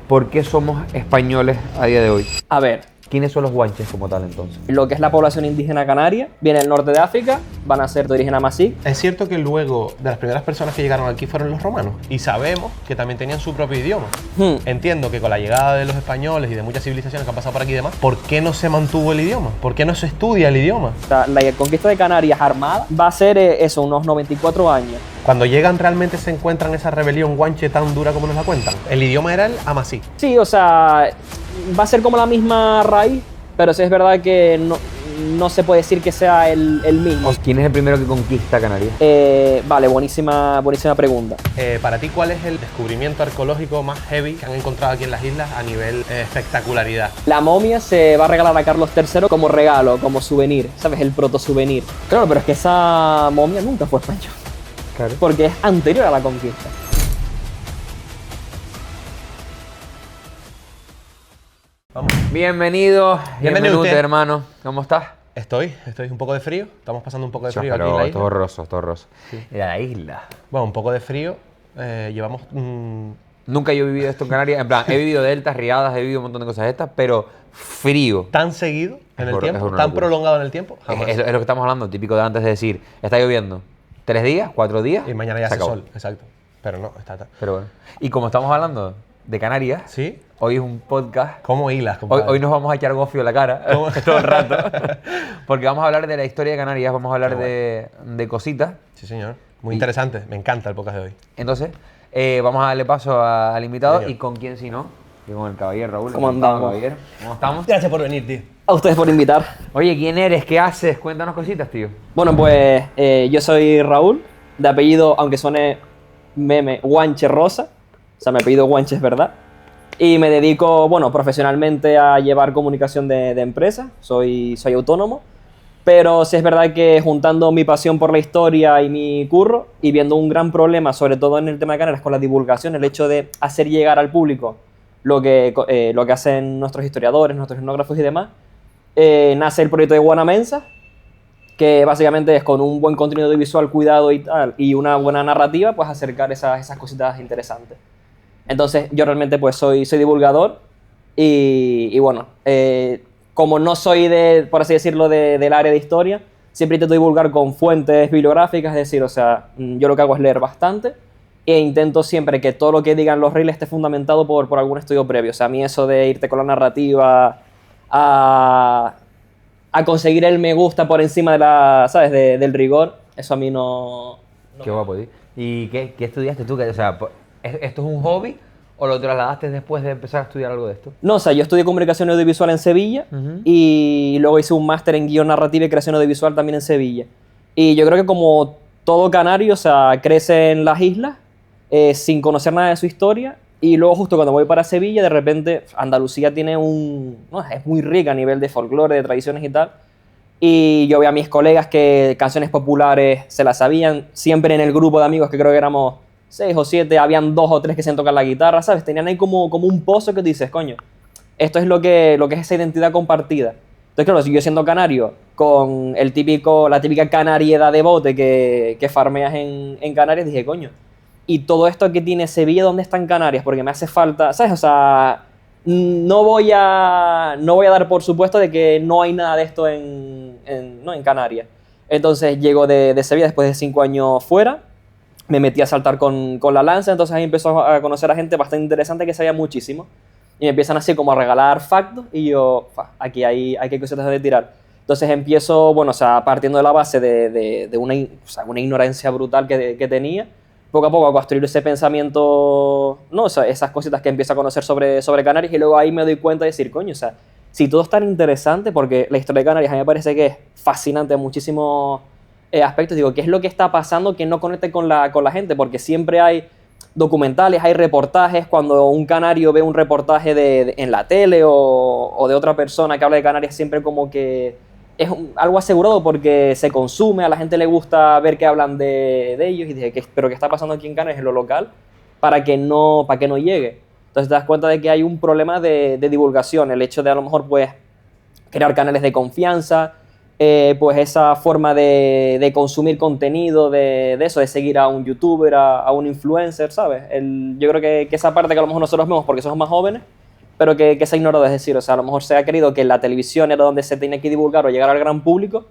¿Por qué somos españoles a día de hoy? A ver, ¿Quiénes son los guanches como tal entonces? lo que es la población indígena canaria viene del norte de África, van a ser de origen amazigh. Es cierto que luego de las primeras personas que llegaron aquí fueron los romanos y sabemos que también tenían su propio idioma. Entiendo que con la llegada de los españoles y de muchas civilizaciones que han pasado por aquí y demás, ¿por qué no se mantuvo el idioma? ¿Por qué no se estudia el idioma? La conquista de Canarias armada va a ser eso, unos 94 años. Cuando llegan realmente se encuentran esa rebelión guanche tan dura como nos la cuentan. El idioma era el amazigh. Sí, o sea, va a ser como la misma raíz, pero sí es verdad que no se puede decir que sea el mismo. ¿Quién es el primero que conquista Canarias? Vale, buenísima pregunta. Para ti, ¿cuál es el descubrimiento arqueológico más heavy que han encontrado aquí en las islas a nivel espectacularidad? La momia se va a regalar a Carlos III como regalo, como souvenir, ¿sabes? El proto-souvenir. Claro, pero es que esa momia nunca fue española. Claro. Porque es anterior a la conquista. Vamos. Bienvenido usted. hermano. ¿Cómo estás? Estoy un poco de frío. Estamos pasando un poco de frío aquí en Pero la esto isla. es horroroso, esto es horroroso. Sí. La isla. Bueno, un poco de frío. Llevamos... Nunca yo he vivido esto en Canarias. En plan, he vivido deltas, riadas, he vivido un montón de cosas estas, pero frío. tan seguido en el Es tiempo, una tan locura. prolongado en el tiempo, jamás. Es lo que estamos hablando, típico de antes de decir, está lloviendo 3 días, 4 días. Y mañana ya se hace acabó. sol, exacto. Pero no, está. Pero bueno. Y como estamos hablando de Canarias, ¿Sí? hoy es un podcast. ¿Cómo hilas, compadre? Hoy nos vamos a echar gofio en la cara todo el rato. Porque vamos a hablar de la historia de Canarias, vamos a hablar de cositas. Sí, señor. Muy interesante. Me encanta el podcast de hoy. Entonces, vamos a darle paso al invitado. Señor. ¿Y con quién si no? Y con el caballero Raúl. ¿Cómo Encantado, andamos? caballero. ¿Cómo estamos? Gracias por venir, tío. A ustedes por invitar. Oye, ¿quién eres? ¿Qué haces? Cuéntanos cositas, tío. Bueno, pues yo soy Raúl, de apellido, aunque suene meme, Guanche Rosa. O sea, mi apellido Guanche es verdad. Y me dedico, bueno, profesionalmente a llevar comunicación de empresas. Soy autónomo. Pero sí es verdad que juntando mi pasión por la historia y mi curro, y viendo un gran problema, sobre todo en el tema de Canarias, con la divulgación, el hecho de hacer llegar al público lo que hacen nuestros historiadores, nuestros etnógrafos y demás, nace el proyecto de Guanamensa, que básicamente es con un buen contenido audiovisual cuidado y tal, y una buena narrativa, pues acercar esas cositas interesantes. Entonces yo realmente pues soy divulgador y bueno, como no soy por así decirlo, del área de historia, siempre intento divulgar con fuentes bibliográficas, es decir, o sea, yo lo que hago es leer bastante e intento siempre que todo lo que digan los reels esté fundamentado por algún estudio previo. O sea, a mí eso de irte con la narrativa a conseguir el me gusta por encima de ¿sabes? Del rigor, eso a mí no Qué guapo, tío. ¿Y qué estudiaste tú? O sea, ¿esto es un hobby o lo trasladaste después de empezar a estudiar algo de esto? No, o sea, yo estudié comunicación audiovisual en Sevilla y luego hice un máster en guión narrativa y creación audiovisual también en Sevilla. Y yo creo que como todo canario, o sea, crece en las islas sin conocer nada de su historia y luego justo cuando voy para Sevilla, de repente Andalucía tiene es muy rica a nivel de folclore, de tradiciones y tal. Y yo veía a mis colegas que canciones populares se las sabían, siempre en el grupo de amigos que creo que éramos 6 o 7, habían 2 o 3 que se tocar la guitarra, ¿sabes? Tenían ahí como un pozo que dices, coño, esto es lo que es esa identidad compartida. Entonces, claro, si yo siendo canario, con la típica canariedad de bote que farmeas en Canarias, dije, coño, y todo esto que tiene Sevilla, ¿dónde está en Canarias? Porque me hace falta, ¿sabes? O sea, no voy a dar por supuesto de que no hay nada de esto en Canarias. Entonces llego de Sevilla después de 5 años fuera, me metí a saltar con la lanza, entonces ahí empezó a conocer a gente bastante interesante que sabía muchísimo. Y me empiezan así como a regalar factos y yo, aquí hay cositas de tirar. Entonces empiezo, bueno, o sea, partiendo de la base de una ignorancia brutal que tenía, poco a poco a construir ese pensamiento, ¿no? O sea, esas cositas que empiezo a conocer sobre Canarias y luego ahí me doy cuenta de decir, coño, o sea, si todo es tan interesante, porque la historia de Canarias a mí me parece que es fascinante en muchísimos aspectos, digo, ¿qué es lo que está pasando que no conecte con la gente? Porque siempre hay documentales, hay reportajes, cuando un canario ve un reportaje en la tele o de otra persona que habla de Canarias, siempre como que es algo asegurado porque se consume, a la gente le gusta ver que hablan de ellos y dije, ¿pero qué está pasando aquí en Canarias, en lo local, para que no llegue? Entonces te das cuenta de que hay un problema de divulgación, el hecho de a lo mejor pues crear canales de confianza, pues esa forma de consumir contenido, de eso, de seguir a un youtuber, a un influencer, ¿sabes? Yo creo que esa parte que a lo mejor nosotros vemos porque somos más jóvenes, pero que se ha ignorado, es decir, o sea, a lo mejor se ha querido que la televisión era donde se tenía que divulgar o llegar al gran público,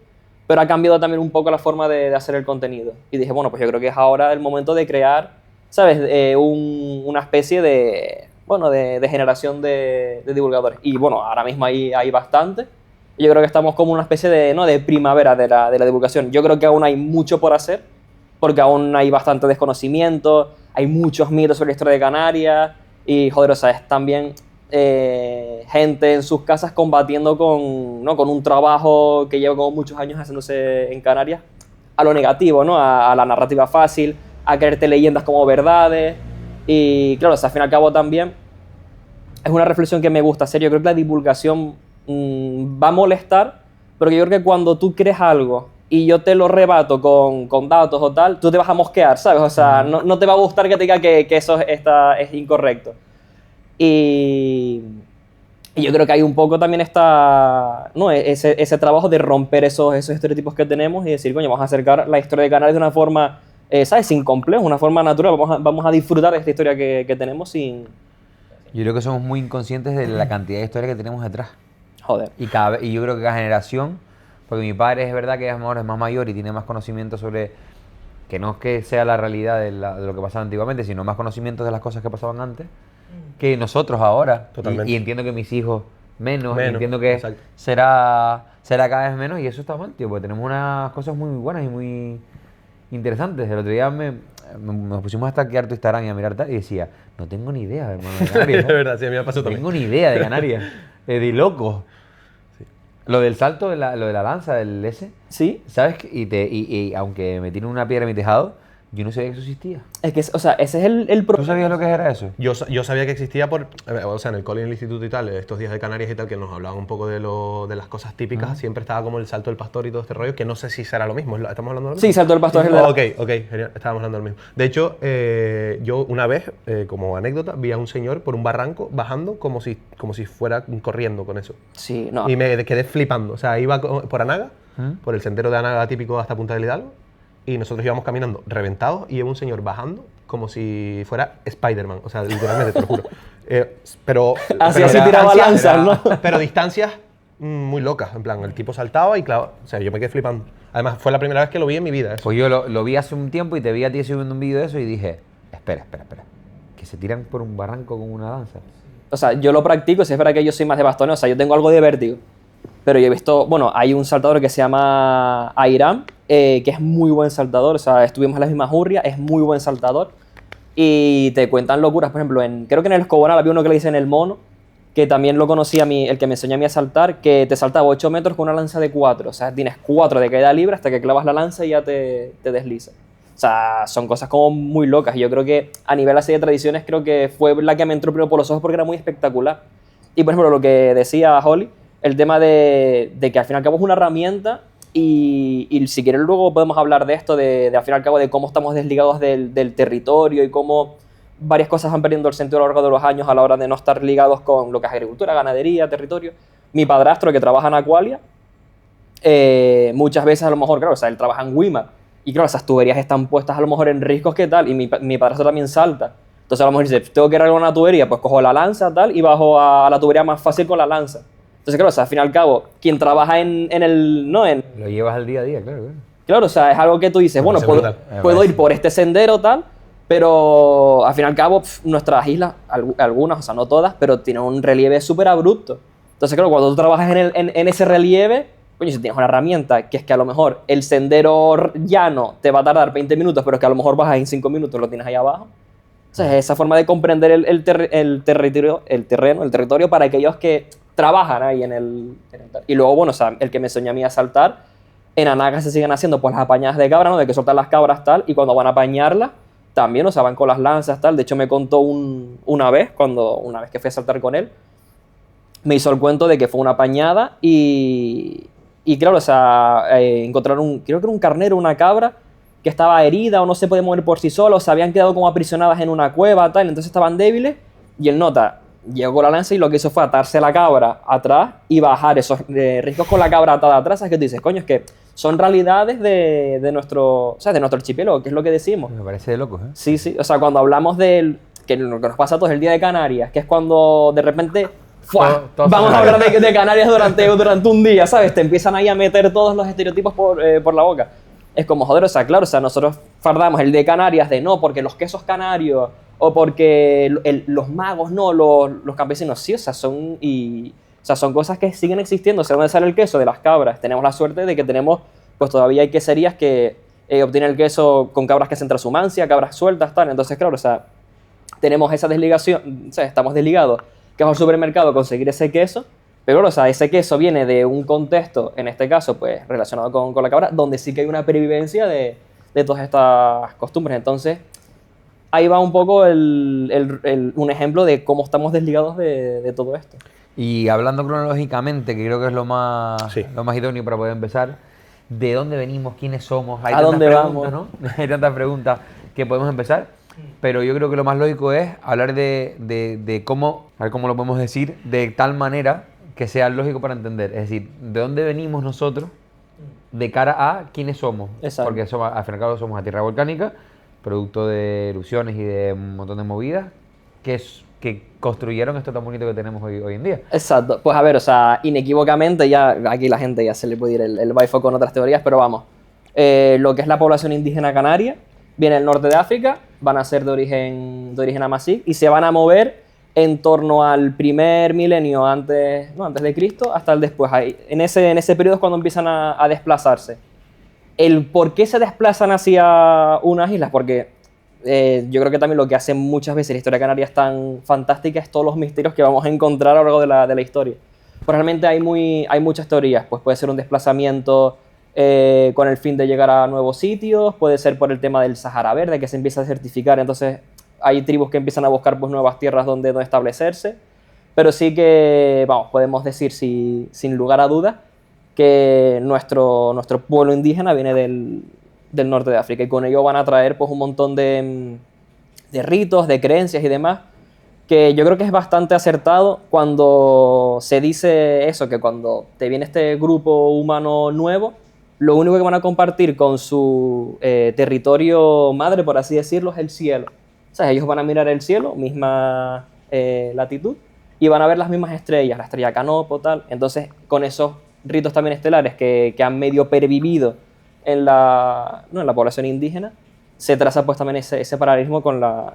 pero ha cambiado también un poco la forma de hacer el contenido. Y dije, bueno, pues yo creo que es ahora el momento de crear, ¿sabes? Una especie de, bueno, de generación de divulgadores. Y bueno, ahora mismo hay bastante. Yo creo que estamos como una especie de, ¿no?, de primavera de la divulgación. Yo creo que aún hay mucho por hacer, porque aún hay bastante desconocimiento, hay muchos mitos sobre la historia de Canarias, y joder, o sea, es también gente en sus casas combatiendo con un trabajo que lleva como muchos años haciéndose en Canarias, a lo negativo, ¿no? A la narrativa fácil, a creerte leyendas como verdades, y claro, o sea, al fin y al cabo también es una reflexión que me gusta hacer. Yo creo que la divulgación va a molestar, pero yo creo que cuando tú crees algo y yo te lo rebato con datos o tal, tú te vas a mosquear, ¿sabes? O sea, no te va a gustar que te diga que eso es incorrecto. Y yo creo que hay un poco también ¿no?, ese trabajo de romper esos estereotipos que tenemos y decir, coño, vamos a acercar la historia de Canarias de una forma, ¿sabes?, sin complejos, una forma natural. Vamos a disfrutar de esta historia que tenemos sin... Yo creo que somos muy inconscientes de la cantidad de historia que tenemos detrás. Joder. Y yo creo que cada generación, porque mi padre es verdad que es más mayor y tiene más conocimiento sobre, que no es que sea la realidad de lo que pasaba antiguamente, sino más conocimiento de las cosas que pasaban antes, que nosotros ahora. Totalmente. Y entiendo que mis hijos menos, y Menos, entiendo que exacto. será cada vez menos, y eso está mal, tío, porque tenemos unas cosas muy buenas y muy interesantes. El otro día nos pusimos a stalkear tu Instagram y a mirar tal, y decía, no tengo ni idea, hermano, de Canarias. De verdad, sí, a mí me pasó No también. tengo ni idea de Canarias. De loco. Lo del salto, lo de la lanza, del ese, ¿Sí? ¿sabes? Y aunque me tiene una piedra en mi tejado, yo no sabía que eso existía. Es que, o sea, ese es el ¿Tú problema. sabías lo que era eso? Yo sabía que existía o sea, en el cole, en el instituto y tal, estos días de Canarias y tal, que nos hablaban un poco de las cosas típicas, siempre estaba como el salto del pastor y todo este rollo, que no sé si será lo mismo. ¿Estamos hablando de lo mismo? Sí, salto del pastor es el de la... Ok, genial, estábamos hablando del mismo. De hecho, yo una vez, como anécdota, vi a un señor por un barranco bajando como si fuera corriendo con eso. Sí, no. Y me quedé flipando. O sea, iba por Anaga, por el sendero de Anaga típico hasta Punta del Hidalgo, y nosotros íbamos caminando reventados y iba un señor bajando como si fuera Spider-Man. O sea, literalmente, te lo juro. Pero Así distancias- tiraba lanzas, ¿no? Pero distancias muy locas. En plan, el tipo saltaba y claro, o sea, yo me quedé flipando. Además, fue la primera vez que lo vi en mi vida. Eso. Pues yo lo vi hace un tiempo y te vi a ti subiendo un vídeo de eso y dije, espera. Que se tiran por un barranco con una lanza. O sea, yo lo practico, si es verdad que yo soy más de bastones, o sea, yo tengo algo de vértigo. Pero yo he visto, bueno, hay un saltador que se llama Airam, que es muy buen saltador, o sea, estuvimos en las mismas hurrias, es muy buen saltador. Y te cuentan locuras, por ejemplo, creo que en el Escobonal había uno que le dicen el mono, que también lo conocí el que me enseñó a mí a saltar, que te saltaba 8 metros con una lanza de 4. O sea, tienes 4 de caída libre hasta que clavas la lanza y ya te desliza. O sea, son cosas como muy locas. Y yo creo que a nivel así de tradiciones, creo que fue la que me entró primero por los ojos porque era muy espectacular. Y por ejemplo, lo que decía Holly, el tema de que al fin y al cabo es una herramienta y si quieres luego podemos hablar de esto, de al fin y al cabo de cómo estamos desligados del territorio y cómo varias cosas van perdiendo el sentido a lo largo de los años a la hora de no estar ligados con lo que es agricultura, ganadería, territorio. Mi padrastro, que trabaja en Aqualia, muchas veces a lo mejor, claro, o sea, él trabaja en Wimar y claro, esas tuberías están puestas a lo mejor en riscos que tal, y mi padrastro también salta. Entonces a lo mejor dice, tengo que arreglar una tubería, pues cojo la lanza tal y bajo a la tubería más fácil con la lanza. Entonces claro, o sea, al fin y al cabo, quien trabaja Lo llevas al día a día, claro. Claro, o sea, es algo que tú dices, bueno, parece brutal. puedo ir por este sendero tal, pero al fin y al cabo nuestras islas, algunas, o sea, no todas, pero tienen un relieve súper abrupto. Entonces claro, cuando tú trabajas en ese relieve, coño, si tienes una herramienta que es que a lo mejor el sendero llano te va a tardar 20 minutos, pero que a lo mejor bajas en 5 minutos, lo tienes ahí abajo. O sea, es esa forma de comprender el territorio para aquellos que trabajan ahí y luego, bueno, o sea, el que me enseñó a mí a saltar, en Anaga se siguen haciendo pues las apañadas de cabra, ¿no? De que sueltan las cabras tal, y cuando van a apañarlas, también, o sea, van con las lanzas tal. De hecho, me contó una vez que fui a saltar con él, me hizo el cuento de que fue una apañada y claro, o sea, encontraron, creo que era un carnero, una cabra, que estaba herida o no se podía mover por sí sola, o se habían quedado como aprisionadas en una cueva tal, entonces estaban débiles, y él nota llegó con la lanza y lo que hizo fue atarse la cabra atrás y bajar esos riscos con la cabra atada atrás. ¿Sabes qué tú dices? Coño, es que son realidades de nuestro, o sea, de nuestro archipiélago, que es lo que decimos. Me parece de locos, ¿eh? Sí, sí. O sea, cuando hablamos del que lo que nos pasa a todos el día de Canarias, que es cuando de repente ¡fua! Vamos a hablar de Canarias durante un día, ¿sabes? Te empiezan ahí a meter todos los estereotipos por la boca. Es como, joder, o sea, claro, o sea, nosotros fardamos el de Canarias de no, porque los quesos canarios o porque los magos, no, los campesinos, sí, o sea, son cosas que siguen existiendo. O sea, ¿dónde sale el queso? De las cabras. Tenemos la suerte de que tenemos, pues todavía hay queserías que obtienen el queso con cabras que se transhumancia, cabras sueltas, tal. Entonces, claro, o sea, tenemos esa desligación, o sea, estamos desligados, que vamos al supermercado a conseguir ese queso, pero claro, o sea, ese queso viene de un contexto, en este caso, pues, relacionado con la cabra, donde sí que hay una pervivencia de todas estas costumbres. Entonces, ahí va un poco un ejemplo de cómo estamos desligados de todo esto. Y hablando cronológicamente, que creo que es lo más idóneo para poder empezar, ¿de dónde venimos? ¿Quiénes somos? Hay ¿A dónde preguntas, vamos? ¿no? Hay tantas preguntas que podemos empezar, pero yo creo que lo más lógico es hablar de cómo, a ver cómo lo podemos decir, de tal manera que sea lógico para entender. Es decir, ¿de dónde venimos nosotros de cara a quiénes somos? Exacto. Porque somos, al fin y al cabo somos una tierra volcánica, producto de erupciones y de un montón de movidas, que construyeron esto tan bonito que tenemos hoy en día. Exacto. Pues a ver, o sea, inequívocamente, ya aquí la gente ya se le puede ir el baifo con otras teorías, pero vamos. Lo que es la población indígena canaria viene del norte de África, van a ser de origen amazigh y se van a mover en torno al primer milenio antes de Cristo hasta el después. Ahí, en ese periodo es cuando empiezan a desplazarse. El por qué se desplazan hacia unas islas, porque yo creo que también lo que hace muchas veces la historia canaria es tan fantástica es todos los misterios que vamos a encontrar a lo largo de la historia. Pues realmente hay muchas teorías, pues puede ser un desplazamiento con el fin de llegar a nuevos sitios, puede ser por el tema del Sahara Verde, que se empieza a certificar, entonces hay tribus que empiezan a buscar pues, nuevas tierras donde establecerse, pero sí que, vamos, podemos decir sin lugar a dudas que nuestro pueblo indígena viene del norte de África y con ello van a traer pues, un montón de ritos, de creencias y demás, que yo creo que es bastante acertado cuando se dice eso, que cuando te viene este grupo humano nuevo, lo único que van a compartir con su territorio madre, por así decirlo, es el cielo. O sea, ellos van a mirar el cielo, misma latitud, y van a ver las mismas estrellas, la estrella Canopo, tal. Entonces, con esos ritos también estelares que han medio pervivido en la población indígena, se traza pues también ese paralelismo con la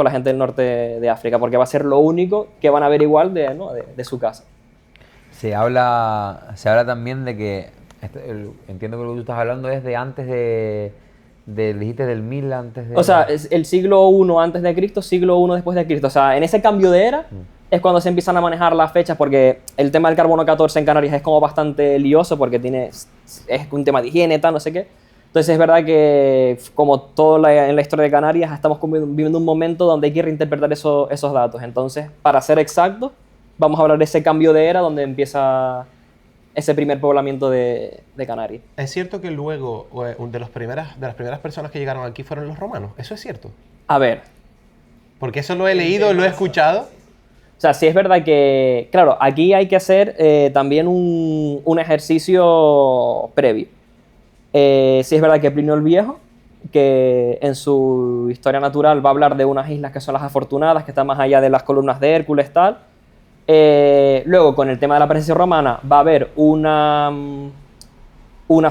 gente del norte de África, porque va a ser lo único que van a ver igual de su casa. Se habla también de que, entiendo que lo que tú estás hablando es de antes dijiste del 1000 antes de... O sea, es el siglo I antes de Cristo, siglo I después de Cristo. O sea, en ese cambio de era es cuando se empiezan a manejar las fechas, porque el tema del carbono 14 en Canarias es como bastante lioso, porque es un tema de higiene, tal, no sé qué. Entonces es verdad que, como todo en la historia de Canarias, estamos viviendo un momento donde hay que reinterpretar esos datos. Entonces, para ser exactos, vamos a hablar de ese cambio de era donde empieza ese primer poblamiento de Canarias. ¿Es cierto que luego de las primeras personas que llegaron aquí fueron los romanos? ¿Eso es cierto? A ver. Porque eso lo he leído, lo he escuchado. O sea, sí es verdad que, claro, aquí hay que hacer también un ejercicio previo. Sí es verdad que Plinio el Viejo, que en su historia natural va a hablar de unas islas que son las afortunadas, que están más allá de las columnas de Hércules, tal. Luego, con el tema de la presencia romana, va a haber una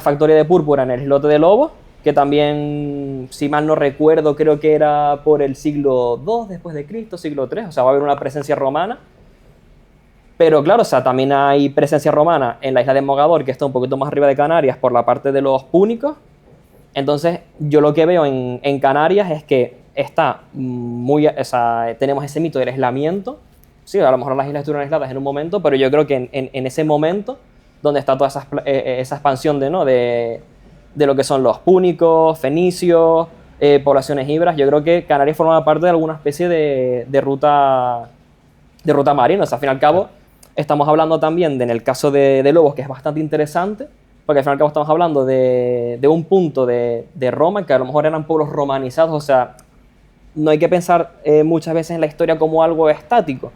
factoría de púrpura en el islote de Lobos, que también, si mal no recuerdo, creo que era por el siglo II después de Cristo, siglo III, o sea, va a haber una presencia romana. Pero claro, o sea, también hay presencia romana en la isla de Mogador, que está un poquito más arriba de Canarias, por la parte de los púnicos. Entonces, yo lo que veo en Canarias es que está o sea, tenemos ese mito del aislamiento. Sí, a lo mejor las islas estuvieron aisladas en un momento, pero yo creo que en ese momento, donde está toda esa expansión de lo que son los púnicos, fenicios, poblaciones ibras, yo creo que Canarias forma parte de alguna especie de ruta marina. O sea, al fin y al cabo, estamos hablando también en el caso de Lobos, que es bastante interesante, porque al fin y al cabo estamos hablando de un punto de Roma, que a lo mejor eran pueblos romanizados. O sea, no hay que pensar muchas veces en la historia como algo estático,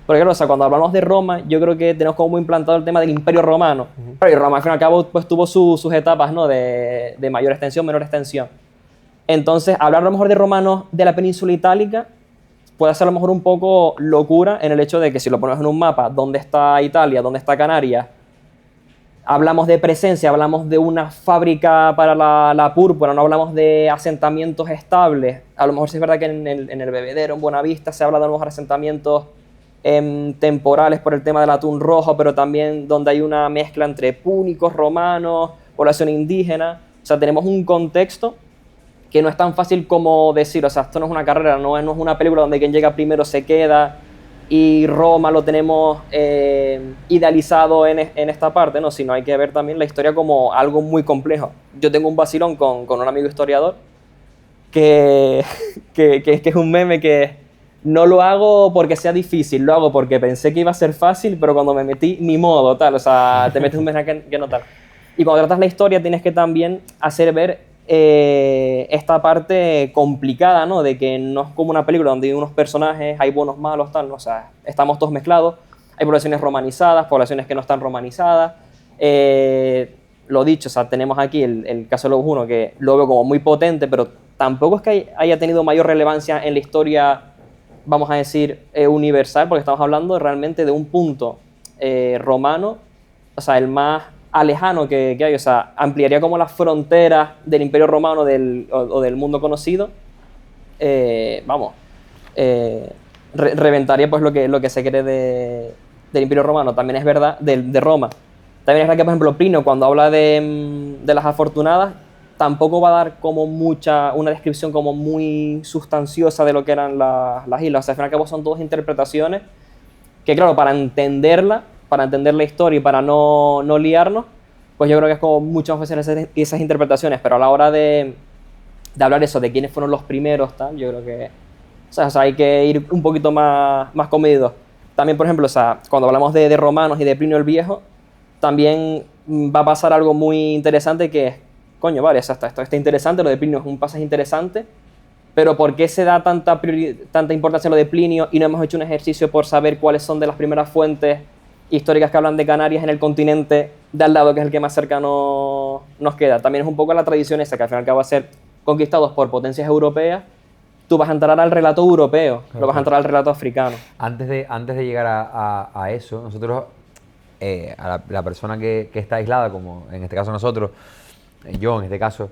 Porque claro, o sea, cuando hablamos de Roma, yo creo que tenemos como muy implantado el tema del Imperio Romano. Pero y Roma, al fin y al cabo, pues tuvo sus etapas, ¿no? De mayor extensión, menor extensión. Entonces, hablar a lo mejor de romanos de la península itálica puede ser a lo mejor un poco locura en el hecho de que si lo ponemos en un mapa, ¿dónde está Italia? ¿Dónde está Canarias? Hablamos de presencia, hablamos de una fábrica para la púrpura, no hablamos de asentamientos estables. A lo mejor sí es verdad que en el Bebedero, en Buenavista, se habla de unos asentamientos temporales por el tema del atún rojo, pero también donde hay una mezcla entre púnicos, romanos, población indígena. O sea, tenemos un contexto que no es tan fácil como decir, o sea, esto no es una carrera, no es una película donde quien llega primero se queda y Roma lo tenemos idealizado en esta parte, ¿no? Sino hay que ver también la historia como algo muy complejo. Yo tengo un vacilón con un amigo historiador que es un meme que no lo hago porque sea difícil, lo hago porque pensé que iba a ser fácil, pero cuando me metí, ni modo, tal, o sea, te metes un meme que no tal. Y cuando tratas la historia tienes que también hacer ver esta parte complicada, ¿no? De que no es como una película donde hay unos personajes, hay buenos, malos, tal, ¿no? O sea, estamos todos mezclados. Hay poblaciones romanizadas, poblaciones que no están romanizadas. Lo dicho, o sea, tenemos aquí el caso de Lobos 1, que lo veo como muy potente, pero tampoco es que haya tenido mayor relevancia en la historia, vamos a decir, universal, porque estamos hablando realmente de un punto romano, o sea, el más alejano que hay, o sea, ampliaría como las fronteras del Imperio Romano o del mundo conocido, reventaría pues lo que se cree del Imperio Romano. También es verdad, de Roma. También es verdad que, por ejemplo, Plinio, cuando habla de las afortunadas, tampoco va a dar como una descripción como muy sustanciosa de lo que eran las islas. O sea, al fin y al cabo son todas interpretaciones que, claro, para entender la historia y para no liarnos, pues yo creo que es como mucho más fácil esas interpretaciones, pero a la hora de hablar eso, de quiénes fueron los primeros, tal, yo creo que o sea, hay que ir un poquito más comedidos. También, por ejemplo, o sea, cuando hablamos de romanos y de Plinio el Viejo, también va a pasar algo muy interesante que es, coño, vale, o sea, esto está interesante, lo de Plinio es un pasaje interesante, pero ¿por qué se da tanta importancia a lo de Plinio y no hemos hecho un ejercicio por saber cuáles son de las primeras fuentes históricas que hablan de Canarias en el continente de al lado, que es el que más cercano nos queda? También es un poco la tradición esa, que al final va a ser conquistados por potencias europeas. Tú vas a entrar al relato europeo, no vas a entrar al relato africano. Antes de llegar a eso, nosotros, a la persona que está aislada, como en este caso nosotros, yo en este caso,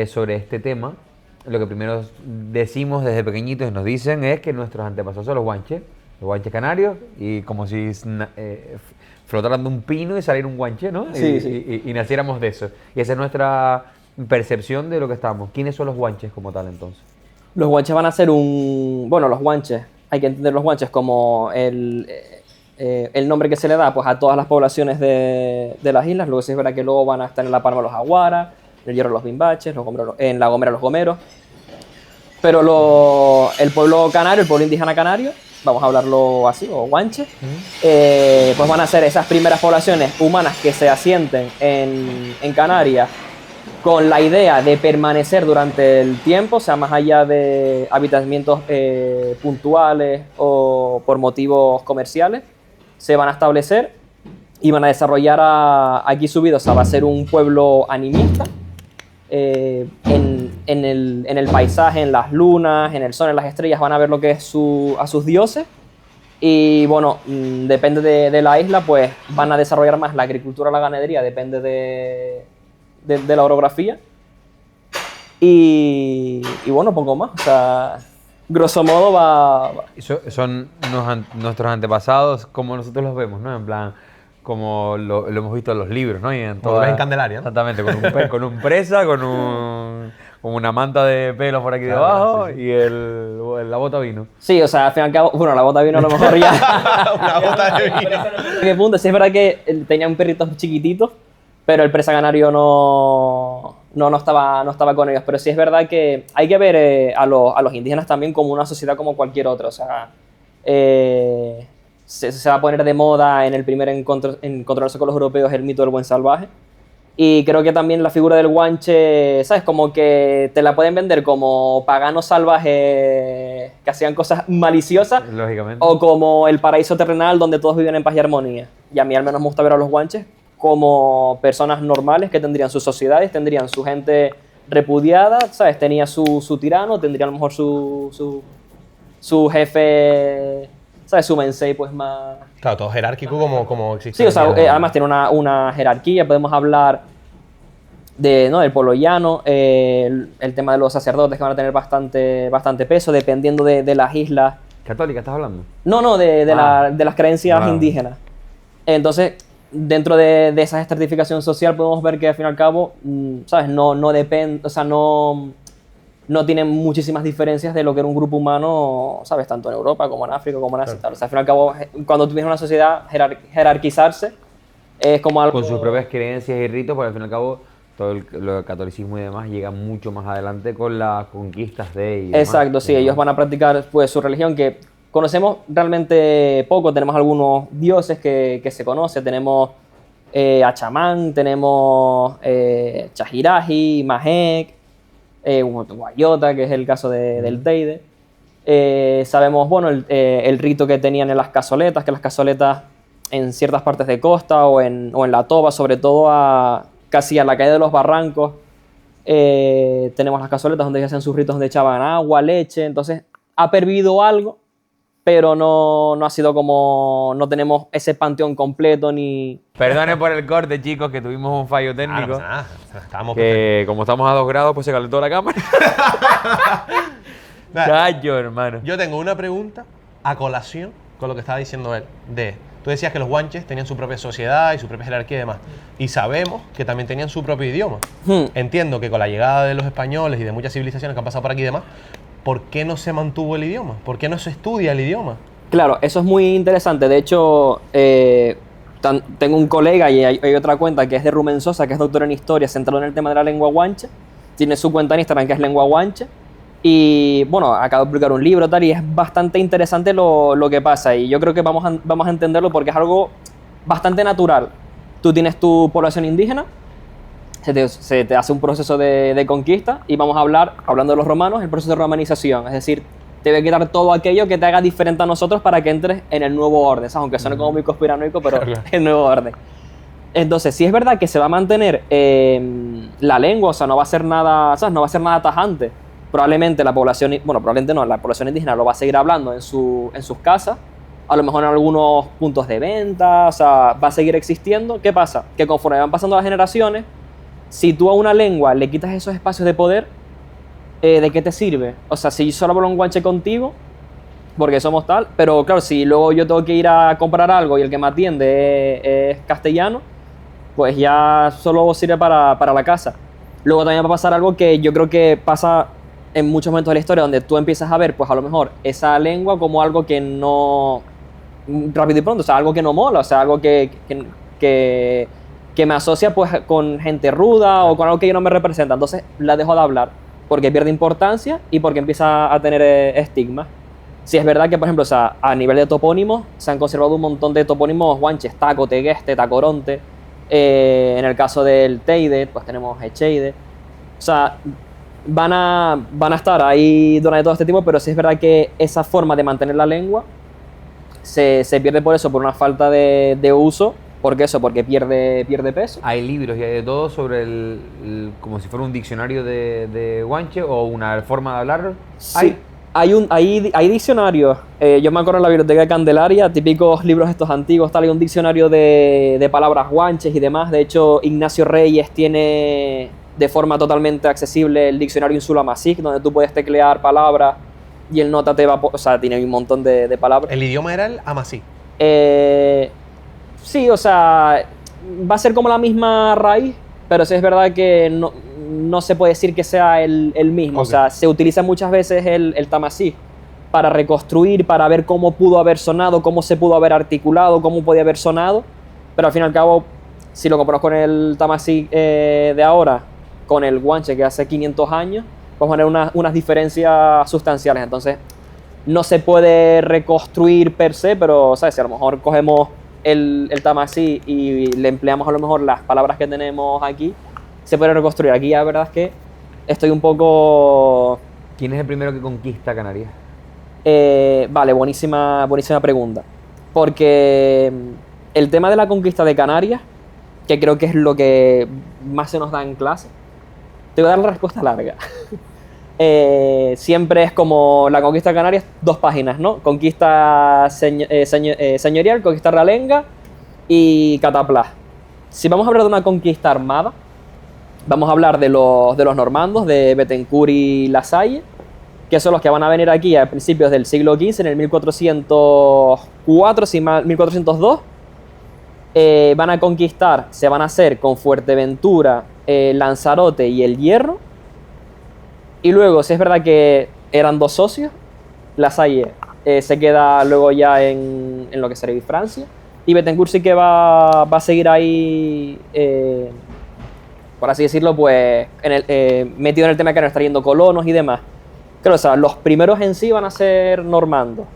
sobre este tema, lo que primero decimos desde pequeñitos y nos dicen es que nuestros antepasados son los guanches canarios, y como si flotaran de un pino y saliera un guanche, ¿no? Sí. Y naciéramos de eso. Y esa es nuestra percepción de lo que estamos. ¿Quiénes son los guanches como tal entonces? Los guanches van a ser bueno, los guanches, hay que entender los guanches como el nombre que se le da pues a todas las poblaciones de las islas. Luego sí es verdad que luego van a estar en La Palma los aguaras, en el Hierro los bimbaches, en La Gomera los gomeros. Pero el pueblo canario, el pueblo indígena canario, vamos a hablarlo así, o guanches, pues van a ser esas primeras poblaciones humanas que se asienten en Canarias con la idea de permanecer durante el tiempo, o sea, más allá de habitamientos puntuales o por motivos comerciales, se van a establecer y van a desarrollar aquí su vida. O sea, va a ser un pueblo animista, en el paisaje, en las lunas, en el sol, en las estrellas, van a ver lo que es a sus dioses. Y bueno, depende de la isla, pues van a desarrollar más la agricultura o la ganadería, depende de la orografía. Y bueno, poco más. O sea, grosso modo va. Son nuestros antepasados como nosotros los vemos, ¿no? En plan, como lo hemos visto en los libros, ¿no? Y en Como ves en Candelaria, ¿no? Exactamente, con un presa, con una manta de pelos por aquí debajo, sí. Y la bota vino. Sí, o sea, al fin y al cabo, bueno, la bota vino a lo mejor ya. Una bota de vino. ¿Qué punto? Sí, es verdad que tenía un perrito chiquitito, pero el presa canario no estaba con ellos. Pero sí es verdad que hay que ver a los indígenas también como una sociedad como cualquier otra. O sea, se va a poner de moda en el primer encontrarse con los europeos el mito del buen salvaje, Y creo que también la figura del guanche, ¿sabes? Como que te la pueden vender como paganos salvajes que hacían cosas maliciosas. Lógicamente. O como el paraíso terrenal donde todos viven en paz y armonía. Y a mí al menos me gusta ver a los guanches como personas normales que tendrían sus sociedades, tendrían su gente repudiada, ¿sabes? Tenía su tirano, tendría a lo mejor su jefe, ¿sabes? Su mensei pues más... Claro, todo jerárquico como existe. Sí, o sea, además tiene una jerarquía, podemos hablar de, ¿no? del pueblo llano, el tema de los sacerdotes que van a tener bastante peso, dependiendo de las islas. ¿Católica estás hablando? No, de las creencias Wow. indígenas. Entonces, dentro de esa estratificación social podemos ver que al fin y al cabo, ¿sabes? No depende, o sea, no tienen muchísimas diferencias de lo que era un grupo humano, ¿sabes? Tanto en Europa como en África como en Asia. Claro. O sea, al fin y al cabo, cuando tú tienes una sociedad, jerarquizarse es como algo... Con sus propias creencias y ritos, porque al fin y al cabo todo lo del catolicismo y demás llega mucho más adelante con las conquistas de... y demás. Exacto, sí, ellos van a practicar pues su religión que conocemos realmente poco, tenemos algunos dioses que se conocen, tenemos a Chamán, tenemos Chahiraji, Mahek, Guayota, que es el caso del Teide. Sabemos, bueno, el rito que tenían en las cazoletas, que las cazoletas en ciertas partes de costa o en la toba, sobre todo casi a la caída de los barrancos, tenemos las cazoletas donde hacían sus ritos, donde echaban agua, leche, entonces ha pervivido algo, pero no ha sido como, no tenemos ese panteón completo ni... Perdone por el corte, chicos, que tuvimos un fallo Ah, no técnico. pasa nada. Estábamos Que como estamos a 2 grados, pues se calentó la cámara. Nada, Callo, hermano. yo tengo una pregunta a colación con lo que estaba diciendo él. Tú decías que los guanches tenían su propia sociedad y su propia jerarquía y demás. Y sabemos que también tenían su propio idioma. Entiendo que con la llegada de los españoles y de muchas civilizaciones que han pasado por aquí y demás, ¿por qué no se mantuvo el idioma? ¿Por qué no se estudia el idioma? Claro, eso es muy interesante. De hecho, tengo un colega y hay otra cuenta que es de Rumen Sosa, que es doctor en historia, centrado en el tema de la lengua guanche. Tiene su cuenta en Instagram que es lengua guanche. Y bueno, acaba de publicar un libro tal, y es bastante interesante lo que pasa. Y yo creo que vamos a entenderlo porque es algo bastante natural. Tú tienes tu población indígena, se te hace un proceso de conquista y vamos a hablar, hablando de los romanos, el proceso de romanización. Es decir, te voy a quitar todo aquello que te haga diferente a nosotros para que entres en el nuevo orden, ¿sabes? Aunque suene como muy conspiranoico, pero Claro. el nuevo orden. Entonces, sí es verdad que se va a mantener la lengua, o sea, no va a ser nada, ¿sabes? No va a ser nada tajante. Probablemente la población, bueno, probablemente no, la población indígena lo va a seguir hablando en sus casas, a lo mejor en algunos puntos de venta, o sea, va a seguir existiendo. ¿Qué pasa? Que conforme van pasando las generaciones, si tú a una lengua le quitas esos espacios de poder, ¿de qué te sirve? O sea, si yo solo hablo un guanche contigo, porque somos tal, pero claro, si luego yo tengo que ir a comprar algo y el que me atiende es castellano, pues ya solo sirve para la casa. Luego también va a pasar algo que yo creo que pasa en muchos momentos de la historia, donde tú empiezas a ver, pues a lo mejor, esa lengua como algo que no... rápido y pronto, o sea, algo que no mola, o sea, algo que me asocia pues con gente ruda o con algo que yo no me representa. Entonces la dejo de hablar porque pierde importancia y porque empieza a tener estigma. Sí es verdad que, por ejemplo, o sea, a nivel de topónimos se han conservado un montón de topónimos guanches, Taco, Tegueste, Tacoronte. En el caso del Teide, pues tenemos Echeide. O sea, van a estar ahí durante todo este tiempo, pero sí es verdad que esa forma de mantener la lengua se pierde por eso, por una falta de uso. ¿Por qué eso? Porque pierde peso. Hay libros y hay de todo sobre como si fuera un diccionario de guanche o una forma de hablarlo. Sí, hay diccionarios. Yo me acuerdo en la biblioteca de Candelaria, típicos libros estos antiguos, tal, hay un diccionario de palabras guanches y demás. De hecho, Ignacio Reyes tiene de forma totalmente accesible el diccionario Insula Masic, donde tú puedes teclear palabras y el nota te va, o sea, tiene un montón de palabras. El idioma era el amasí. Sí, o sea, va a ser como la misma raíz, pero sí es verdad que no se puede decir que sea el mismo. Okay. O sea, se utiliza muchas veces el tamasí para reconstruir, para ver cómo pudo haber sonado, cómo se pudo haber articulado, cómo podía haber sonado, pero al fin y al cabo, si lo comparas con el tamasí de ahora, con el guanche que hace 500 años, vamos a tener unas diferencias sustanciales. Entonces, no se puede reconstruir per se, pero, ¿sabes? Si a lo mejor cogemos el tamasí y le empleamos a lo mejor las palabras que tenemos aquí, se puede reconstruir. Aquí la verdad es que estoy un poco... ¿Quién es el primero que conquista Canarias? Vale, buenísima pregunta. Porque el tema de la conquista de Canarias, que creo que es lo que más se nos da en clase, te voy a dar la respuesta larga. Siempre es como la conquista de Canarias, 2 páginas, ¿no? Conquista señorial, conquista realenga y cataplá. Si vamos a hablar de una conquista armada, vamos a hablar de los normandos, de Bethencourt y Lasalle, que son los que van a venir aquí a principios del siglo XV, en el 1404, 1402. Van a conquistar, se van a hacer con Fuerteventura, Lanzarote y El Hierro. Y luego, si es verdad que eran 2 socios, Lasalle se queda luego ya en lo que sería Francia. Y Bethencourt sí que va a seguir ahí, por así decirlo, pues metido en el tema que nos está trayendo colonos y demás. Claro, o sea, los primeros en sí van a ser normandos.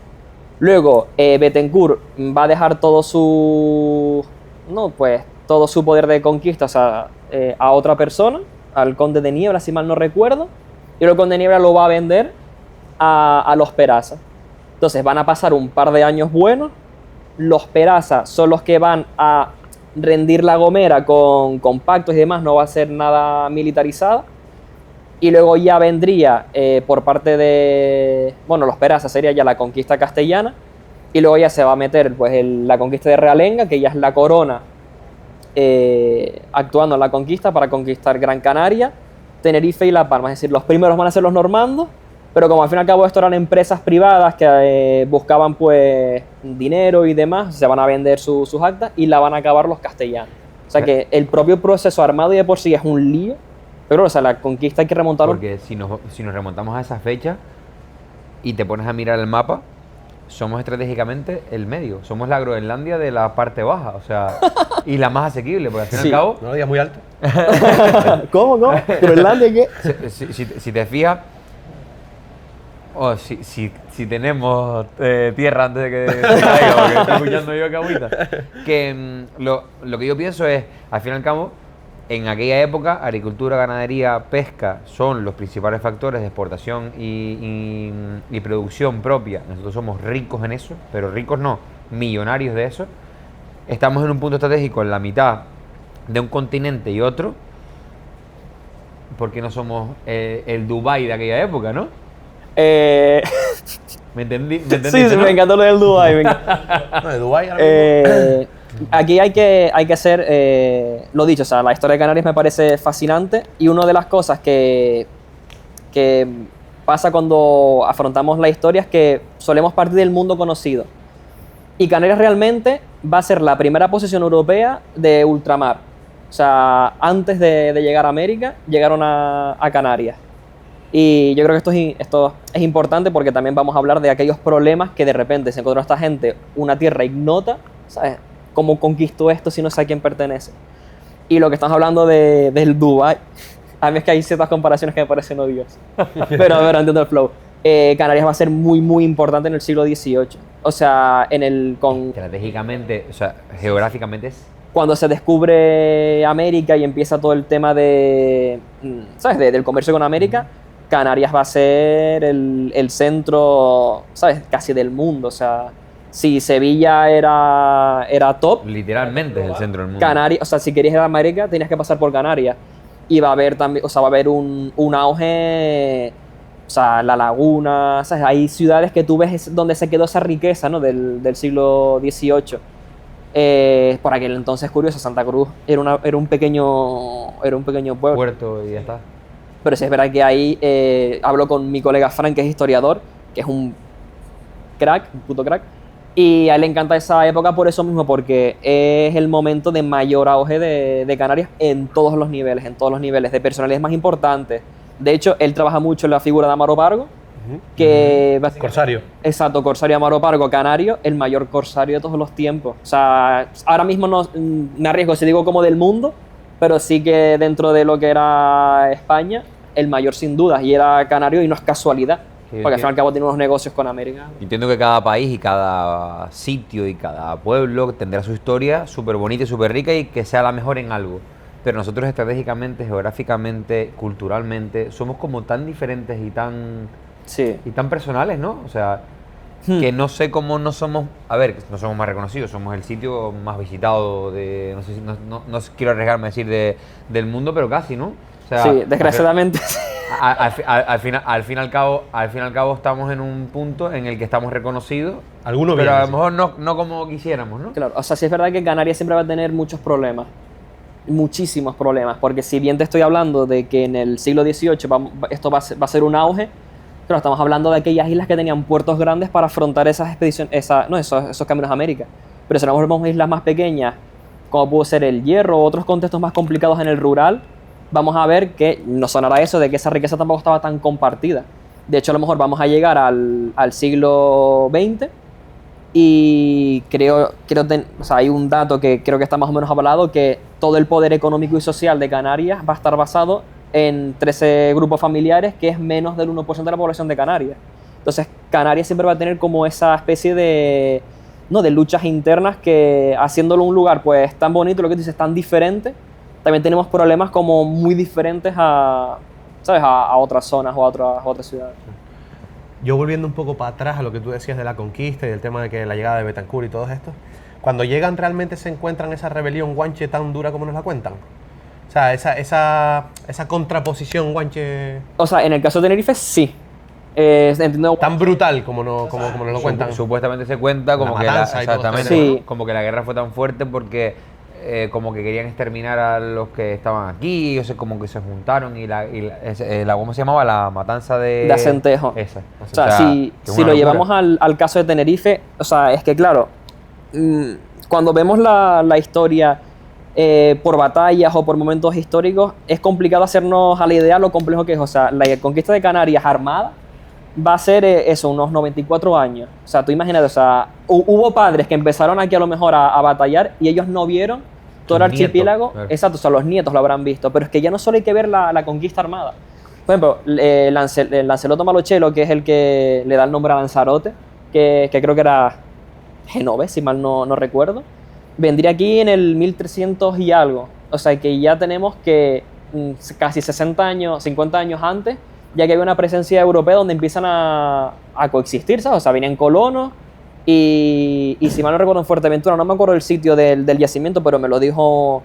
Luego, Bethencourt va a dejar todo su poder de conquista, o sea, a otra persona, al conde de Niebla, si mal no recuerdo. Y el conde de Niebla lo va a vender a los Peraza. Entonces van a pasar un par de años buenos. Los Peraza son los que van a rendir La Gomera con pactos y demás, no va a ser nada militarizada. Y luego ya vendría por parte de... Bueno, los Peraza sería ya la conquista castellana. Y luego ya se va a meter pues la conquista de Realenga, que ya es la corona actuando en la conquista para conquistar Gran Canaria, Tenerife y La Palma. Es decir, los primeros van a ser los normandos, pero como al fin y al cabo esto eran empresas privadas que buscaban pues dinero y demás, se van a vender sus actas y la van a acabar los castellanos. O sea que el propio proceso armado y de por sí es un lío, pero o sea, la conquista hay que remontarlo. Porque si nos remontamos a esa fecha y te pones a mirar el mapa, somos estratégicamente el medio. Somos la Groenlandia de la parte baja, o sea, y la más asequible, porque al fin y al cabo... No lo digas muy alto. ¿Cómo? ¿Groenlandia qué? Si te fijas, si tenemos tierra antes de que caiga, porque estoy escuchando yo agüita, que lo que yo pienso es, al fin y al cabo, en aquella época, agricultura, ganadería, pesca son los principales factores de exportación y producción propia. Nosotros somos ricos en eso, pero ricos no, millonarios de eso. Estamos en un punto estratégico en la mitad de un continente y otro, porque no somos el Dubái de aquella época, ¿no? ¿Me entendí? Sí, ¿no? Me encantó lo del Dubái. No, de Dubái ahora mismo. Aquí hay que ser, lo dicho, o sea, la historia de Canarias me parece fascinante y una de las cosas que pasa cuando afrontamos la historia es que solemos partir del mundo conocido. Y Canarias realmente va a ser la primera posesión europea de ultramar. O sea, antes de llegar a América, llegaron a Canarias. Y yo creo que esto es importante porque también vamos a hablar de aquellos problemas que de repente se encontró esta gente, una tierra ignota, ¿sabes? ¿Cómo conquistó esto si no sé a quién pertenece? Y lo que estamos hablando del Dubái, a mí es que hay ciertas comparaciones que me parecen odiosas. Pero a ver, entiendo el flow. Canarias va a ser muy, muy importante en el siglo XVIII. O sea, estratégicamente, o sea, geográficamente es... Cuando se descubre América y empieza todo el tema ¿sabes? Del comercio con América, Canarias va a ser el centro, ¿sabes? Casi del mundo. O sea, si Sevilla era top... Literalmente es el centro del mundo. Canarias, o sea, si querías ir a América, tenías que pasar por Canarias. Y va a haber también, o sea, va a haber un auge... O sea, La Laguna, ¿sabes? Hay ciudades que tú ves donde se quedó esa riqueza, ¿no? del siglo XVIII. Por aquel entonces, curioso, Santa Cruz era un pequeño pueblo. Puerto y ya está. Pero sí es verdad que ahí hablo con mi colega Frank, que es historiador, que es un puto crack. Y a él le encanta esa época por eso mismo, porque es el momento de mayor auge de Canarias en todos los niveles, de personalidades más importantes. De hecho, él trabaja mucho en la figura de Amaro Pargo, que Corsario. Exacto, Corsario Amaro Pargo, canario, el mayor corsario de todos los tiempos. O sea, ahora mismo no me arriesgo si digo como del mundo, pero sí que dentro de lo que era España, el mayor sin dudas, y era canario y no es casualidad. Porque al fin y al cabo tiene unos negocios con América. Entiendo que cada país y cada sitio y cada pueblo tendrá su historia súper bonita y súper rica y que sea la mejor en algo. Pero nosotros estratégicamente, geográficamente, culturalmente, somos como tan diferentes y tan personales, ¿no? O sea, que no sé cómo no somos... A ver, no somos más reconocidos, somos el sitio más visitado de... No sé si... No quiero arriesgarme a decir del mundo, pero casi, ¿no? O sea, sí, desgraciadamente. Al fin y al cabo estamos en un punto en el que estamos reconocidos, Algunos pero bien, a lo mejor no como quisiéramos, ¿no? Claro, o sea, sí es verdad que Canarias siempre va a tener muchos problemas, muchísimos problemas, porque si bien te estoy hablando de que en el siglo XVIII esto va a ser un auge, claro, estamos hablando de aquellas islas que tenían puertos grandes para afrontar esas expediciones, esos caminos a América. Pero si nos vemos islas más pequeñas, como pudo ser el Hierro o otros contextos más complicados en el rural, vamos a ver que nos sonará eso de que esa riqueza tampoco estaba tan compartida. De hecho, a lo mejor vamos a llegar al siglo XX y o sea, hay un dato que creo que está más o menos hablado, que todo el poder económico y social de Canarias va a estar basado en 13 grupos familiares, que es menos del 1% de la población de Canarias. Entonces, Canarias siempre va a tener como esa especie de luchas internas que, haciéndolo un lugar pues tan bonito, lo que dices, tan diferente, también tenemos problemas como muy diferentes a otras zonas o a otras ciudades. Yo volviendo un poco para atrás a lo que tú decías de la conquista y del tema de que la llegada de Betancur y todo esto, cuando llegan realmente se encuentran esa rebelión guanche tan dura como nos la cuentan. O sea, esa contraposición guanche... O sea, en el caso de Tenerife, sí. Entiendo, tan brutal como nos lo cuentan. Supuestamente se cuenta como que exactamente, sí, como que la guerra fue tan fuerte porque como que querían exterminar a los que estaban aquí, o sea, como que se juntaron y ¿cómo se llamaba? La matanza de Acentejo. Esa. O sea, si lo llevamos al caso de Tenerife, o sea, es que claro, cuando vemos la historia por batallas o por momentos históricos, es complicado hacernos a la idea lo complejo que es. O sea, la conquista de Canarias armada va a ser unos 94 años. O sea, tú imagínate, o sea, hubo padres que empezaron aquí a lo mejor a batallar y ellos no vieron todo el archipiélago. Claro. Exacto, o sea, los nietos lo habrán visto. Pero es que ya no solo hay que ver la conquista armada. Por ejemplo, Lancelot Malochelo, que es el que le da el nombre a Lanzarote, que creo que era genovés, si mal no recuerdo, vendría aquí en el 1300 y algo. O sea, que ya tenemos que casi 60 años, 50 años antes, ya que había una presencia europea donde empiezan a coexistir, ¿sabes? O sea, venían colonos y si mal no recuerdo en Fuerteventura, no me acuerdo el sitio del yacimiento, pero me lo dijo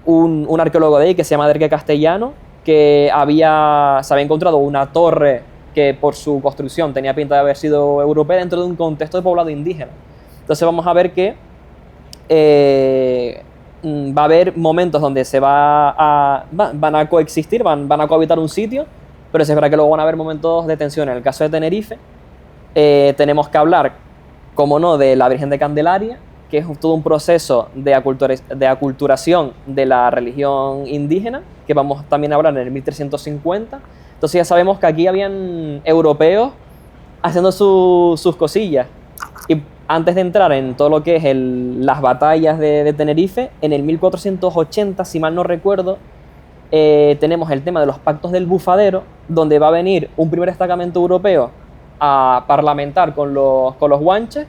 un arqueólogo de ahí que se llama Derque Castellano, que se había encontrado una torre que por su construcción tenía pinta de haber sido europea dentro de un contexto de poblado indígena. Entonces vamos a ver que va a haber momentos donde van a coexistir, van a cohabitar un sitio, pero es verdad que luego van a haber momentos de tensión. En el caso de Tenerife, tenemos que hablar, como no, de la Virgen de Candelaria, que es todo un proceso de aculturación de la religión indígena, que vamos también a hablar en el 1350. Entonces ya sabemos que aquí habían europeos haciendo sus cosillas. Y antes de entrar en todo lo que es las batallas de Tenerife, en el 1480, si mal no recuerdo, tenemos el tema de los pactos del Bufadero, donde va a venir un primer destacamento europeo a parlamentar con los guanches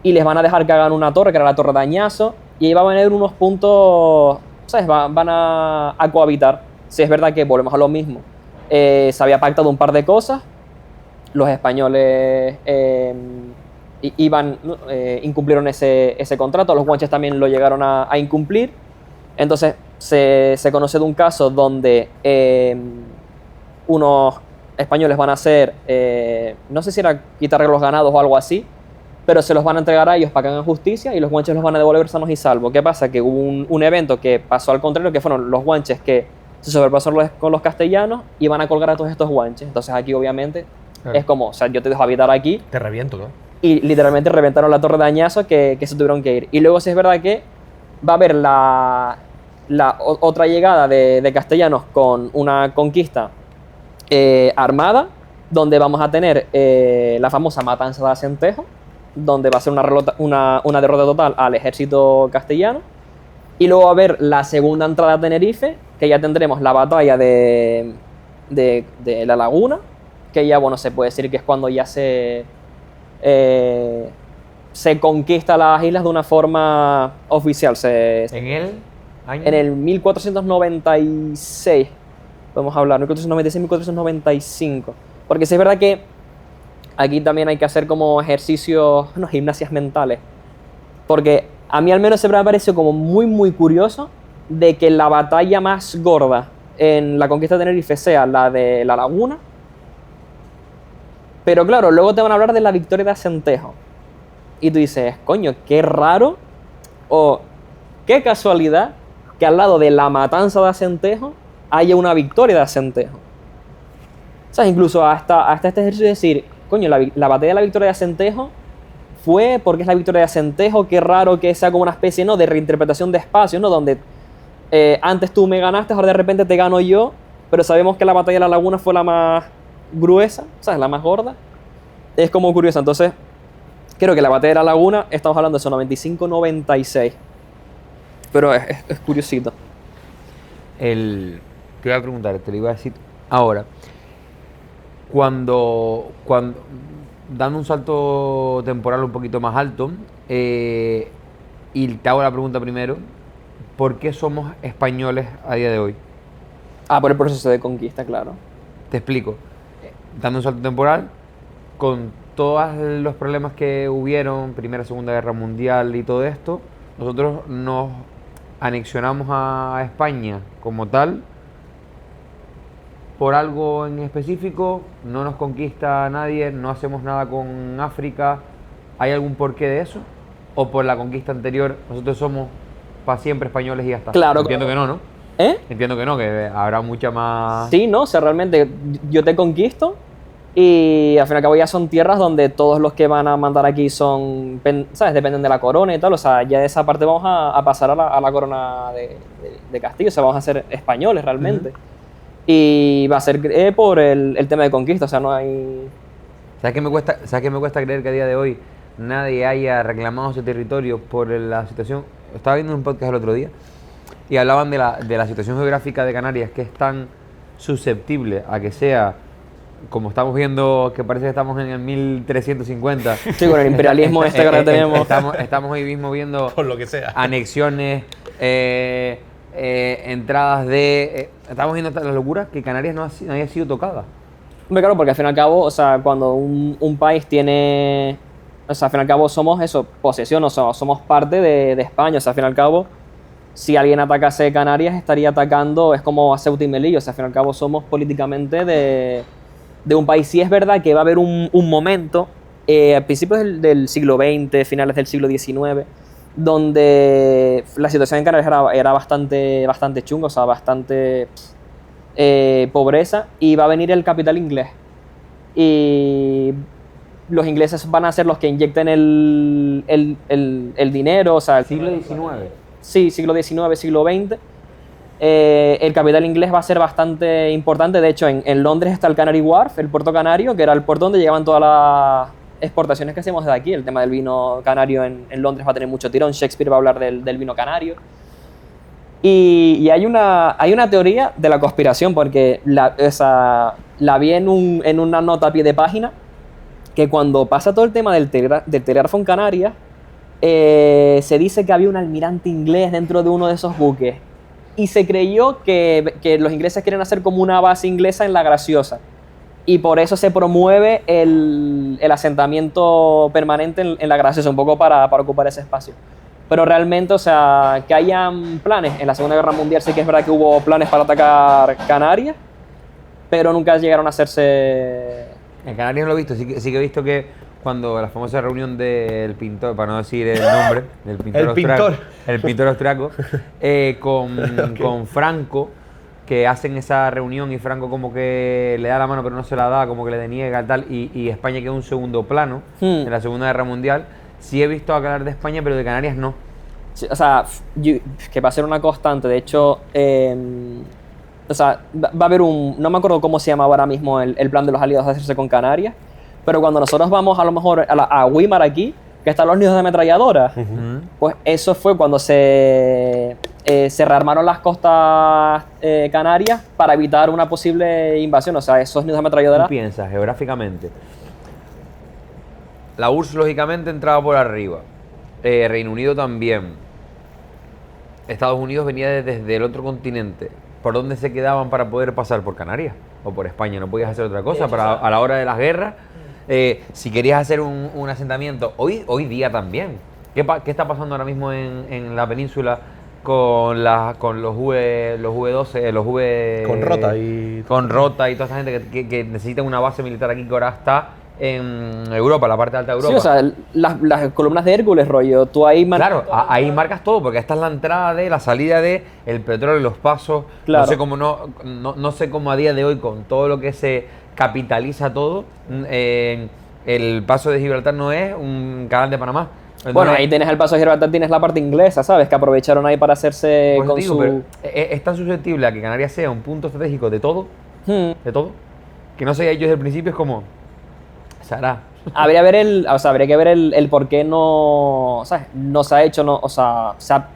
y les van a dejar que hagan una torre, que era la Torre de Añazo, y ahí va a venir unos puntos, ¿sabes? Van a cohabitar. Si es verdad que volvemos a lo mismo, se había pactado un par de cosas, los españoles incumplieron ese contrato, los guanches también lo llegaron a incumplir. Entonces se conoce de un caso donde unos españoles van a hacer, no sé si era quitarle los ganados o algo así, pero se los van a entregar a ellos para que hagan justicia y los guanches los van a devolver sanos y salvos. ¿Qué pasa? Que hubo un evento que pasó al contrario, que fueron los guanches que se sobrepasaron con los castellanos y van a colgar a todos estos guanches. Entonces aquí obviamente es como, o sea, yo te dejo habitar aquí. Te reviento, ¿no? Y literalmente reventaron la Torre de Añazo que se tuvieron que ir. Y luego sí es verdad que va a haber la otra llegada de castellanos con una conquista armada, donde vamos a tener la famosa matanza de Acentejo, donde va a ser una derrota total al ejército castellano. Y luego va a haber la segunda entrada a Tenerife, que ya tendremos la batalla de La Laguna, que ya, bueno, se puede decir que es cuando ya se conquista las islas de una forma oficial. ¿En el año? En el 1496, podemos hablar, 1496, 1495. Porque sí es verdad que aquí también hay que hacer como ejercicios, bueno, gimnasias mentales. Porque a mí al menos siempre me ha parecido como muy, muy curioso de que la batalla más gorda en la conquista de Tenerife sea la de La Laguna. Pero claro, luego te van a hablar de la victoria de Acentejo. Y tú dices, coño, qué raro o qué casualidad que al lado de la matanza de Acentejo haya una victoria de Acentejo. O sea, incluso hasta este ejercicio de decir, coño, la batalla de la victoria de Acentejo fue porque es la victoria de Acentejo, qué raro que sea como una especie, ¿no?, de reinterpretación de espacio, ¿no?, donde antes tú me ganaste, ahora de repente te gano yo, pero sabemos que la batalla de la Laguna fue la más gruesa, o sea, la más gorda. Es como curiosa. Entonces, creo que la batalla de la Laguna, estamos hablando de eso, 95-96. Pero es curiosito. Te iba a preguntar, te lo iba a decir ahora. Cuando dando un salto temporal un poquito más alto, y te hago la pregunta primero, ¿por qué somos españoles a día de hoy? Por el proceso de conquista, claro. Te explico. Dando un salto temporal, con todos los problemas que hubieron, Primera, Segunda Guerra Mundial y todo esto, nosotros nos anexionamos a España como tal por algo en específico, no nos conquista nadie, no hacemos nada con África. ¿Hay algún porqué de eso? ¿O por la conquista anterior nosotros somos para siempre españoles y ya está? Claro. Entiendo que no, ¿no? Entiendo que no, que habrá mucha más... Sí, no, o sea, realmente yo te conquisto y al fin y al cabo ya son tierras donde todos los que van a mandar aquí son, ¿sabes?, dependen de la corona y tal. O sea, ya de esa parte vamos a pasar a la corona de Castilla, o sea, vamos a ser españoles realmente. Y va a ser por el tema de conquista, o sea, no hay... ¿Sabes qué me cuesta creer que a día de hoy nadie haya reclamado ese territorio por la situación? Estaba viendo un podcast el otro día y hablaban de la situación geográfica de Canarias, que es tan susceptible a que sea, como estamos viendo, que parece que estamos en el 1350. Sí, con el imperialismo que ahora tenemos. Estamos hoy mismo viendo Por lo que sea. anexiones, entradas de... estamos viendo las locuras que Canarias no haya sido tocada. Hombre, claro, porque al fin y al cabo, o sea, cuando un país tiene... O sea, al fin y al cabo somos eso, posesión, o sea, somos parte de España. O sea, al fin y al cabo, si alguien atacase Canarias, estaría atacando, es como a Ceuta y Melilla. O sea, al fin y al cabo somos políticamente de un país. Sí es verdad que va a haber un momento, a principios del siglo XX, finales del siglo XIX, donde la situación en Canarias era bastante chunga, o sea, bastante pobreza, y va a venir el capital inglés. Y los ingleses van a ser los que inyecten el dinero, o sea... ¿Siglo XIX? Sí, siglo XIX, siglo XX. El capital inglés va a ser bastante importante. De hecho, en Londres está el Canary Wharf, el puerto canario, que era el puerto donde llegaban todas las exportaciones que hacemos desde aquí. El tema del vino canario en Londres va a tener mucho tirón. Shakespeare va a hablar del vino canario. Y hay una teoría de la conspiración, porque la vi en una nota a pie de página, que cuando pasa todo el tema del telégrafo en Canarias, se dice que había un almirante inglés dentro de uno de esos buques. Y se creyó que los ingleses quieren hacer como una base inglesa en La Graciosa. Y por eso se promueve el asentamiento permanente en La Graciosa, un poco para ocupar ese espacio. Pero realmente, o sea, que hayan planes. En la Segunda Guerra Mundial sí que es verdad que hubo planes para atacar Canarias, pero nunca llegaron a hacerse... En Canarias no lo he visto, sí que he visto que cuando la famosa reunión del pintor, para no decir el nombre, del pintor el pintor austriaco, con Franco, que hacen esa reunión y Franco como que le da la mano pero no se la da, como que le deniega y tal, y España queda en un segundo plano en la Segunda Guerra Mundial. Sí he visto hablar de España, pero de Canarias no. Sí, o sea, que va a ser una constante. De hecho, o sea, va a haber no me acuerdo cómo se llamaba ahora mismo el plan de los aliados de hacerse con Canarias, pero cuando nosotros vamos a lo mejor a Weimar aquí, que están los nidos de ametralladoras. Pues eso fue cuando se rearmaron las costas canarias para evitar una posible invasión. O sea, esos nidos de ametralladoras... ¿Tú piensas geográficamente? La URSS, lógicamente, entraba por arriba. Reino Unido también. Estados Unidos venía desde el otro continente. ¿Por dónde se quedaban para poder pasar? ¿Por Canarias? ¿O por España? No podías hacer otra cosa a la hora de las guerras. Si querías hacer un asentamiento, hoy día también. ¿Qué está pasando ahora mismo en la península con los V12, los V... Con Rota y... Con Rota y toda esa gente que necesita una base militar aquí que ahora está en Europa, la parte alta de Europa. Sí, o sea, las columnas de Hércules, rollo, tú ahí... Claro, ahí marcas todo, porque esta es la entrada de, la salida de, el petróleo, los pasos. Claro. No sé cómo a día de hoy, con todo lo que se capitaliza todo, el paso de Gibraltar no es un canal de Panamá. Bueno, ahí tienes el paso de Gibraltar, tienes la parte inglesa, ¿sabes? Que aprovecharon ahí para hacerse Pues con digo, su... pero es tan susceptible a que Canarias sea un punto estratégico de todo, que no sé, ellos desde el principio es como... Se hará. Habría que ver el por qué no, ¿sabes? No se ha hecho, no, o sea, se ha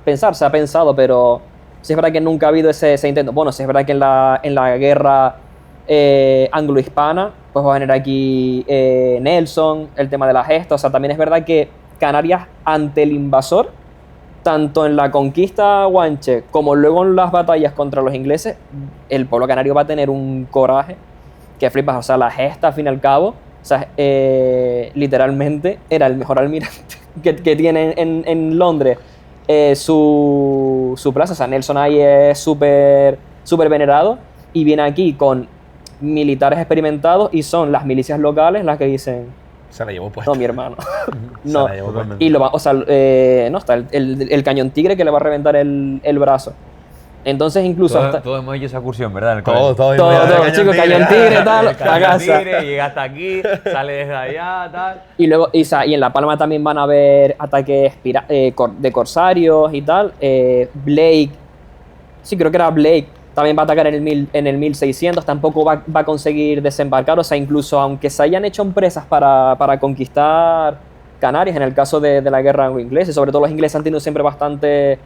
pensado, pero sí es verdad que nunca ha habido ese intento. Bueno, sí es verdad que en la guerra anglo-hispana, pues va a venir aquí Nelson, el tema de la gesta, o sea, también es verdad que Canarias ante el invasor, tanto en la conquista guanche como luego en las batallas contra los ingleses, el pueblo canario va a tener un coraje que flipas, o sea, la gesta al fin y al cabo. O sea, literalmente era el mejor almirante que tiene en Londres su plaza. O sea, Nelson ahí es súper venerado y viene aquí con militares experimentados y son las milicias locales las que dicen... Se la llevó puesta. No, mi hermano. No. Se la llevó puesta. Y no está el cañón tigre que le va a reventar el brazo. Entonces incluso Todos hemos hecho esa excursión, ¿verdad? Todo, chicos, cañón tigre, tal, a casa. Tigre, llega hasta aquí, sale desde allá, tal. Y luego, y en La Palma también van a haber ataques de corsarios y tal. Blake, sí, creo que era Blake, también va a atacar en el 1600, tampoco va a conseguir desembarcar. O sea, incluso aunque se hayan hecho empresas para conquistar Canarias, en el caso de la guerra anglo-inglesa, y sobre todo los ingleses han tenido siempre bastante...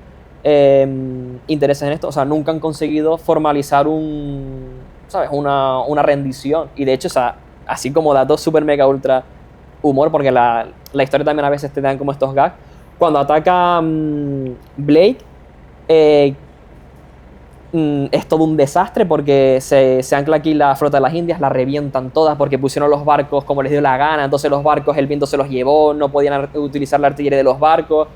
intereses en esto, o sea, nunca han conseguido formalizar una rendición. Y de hecho, o sea, así como datos super mega ultra humor, porque la historia también a veces te dan como estos gags. Cuando ataca Blake, es todo un desastre porque se ancla aquí la flota de las Indias, la revientan todas porque pusieron los barcos como les dio la gana, entonces los barcos el viento se los llevó, no podían utilizar la artillería de los barcos.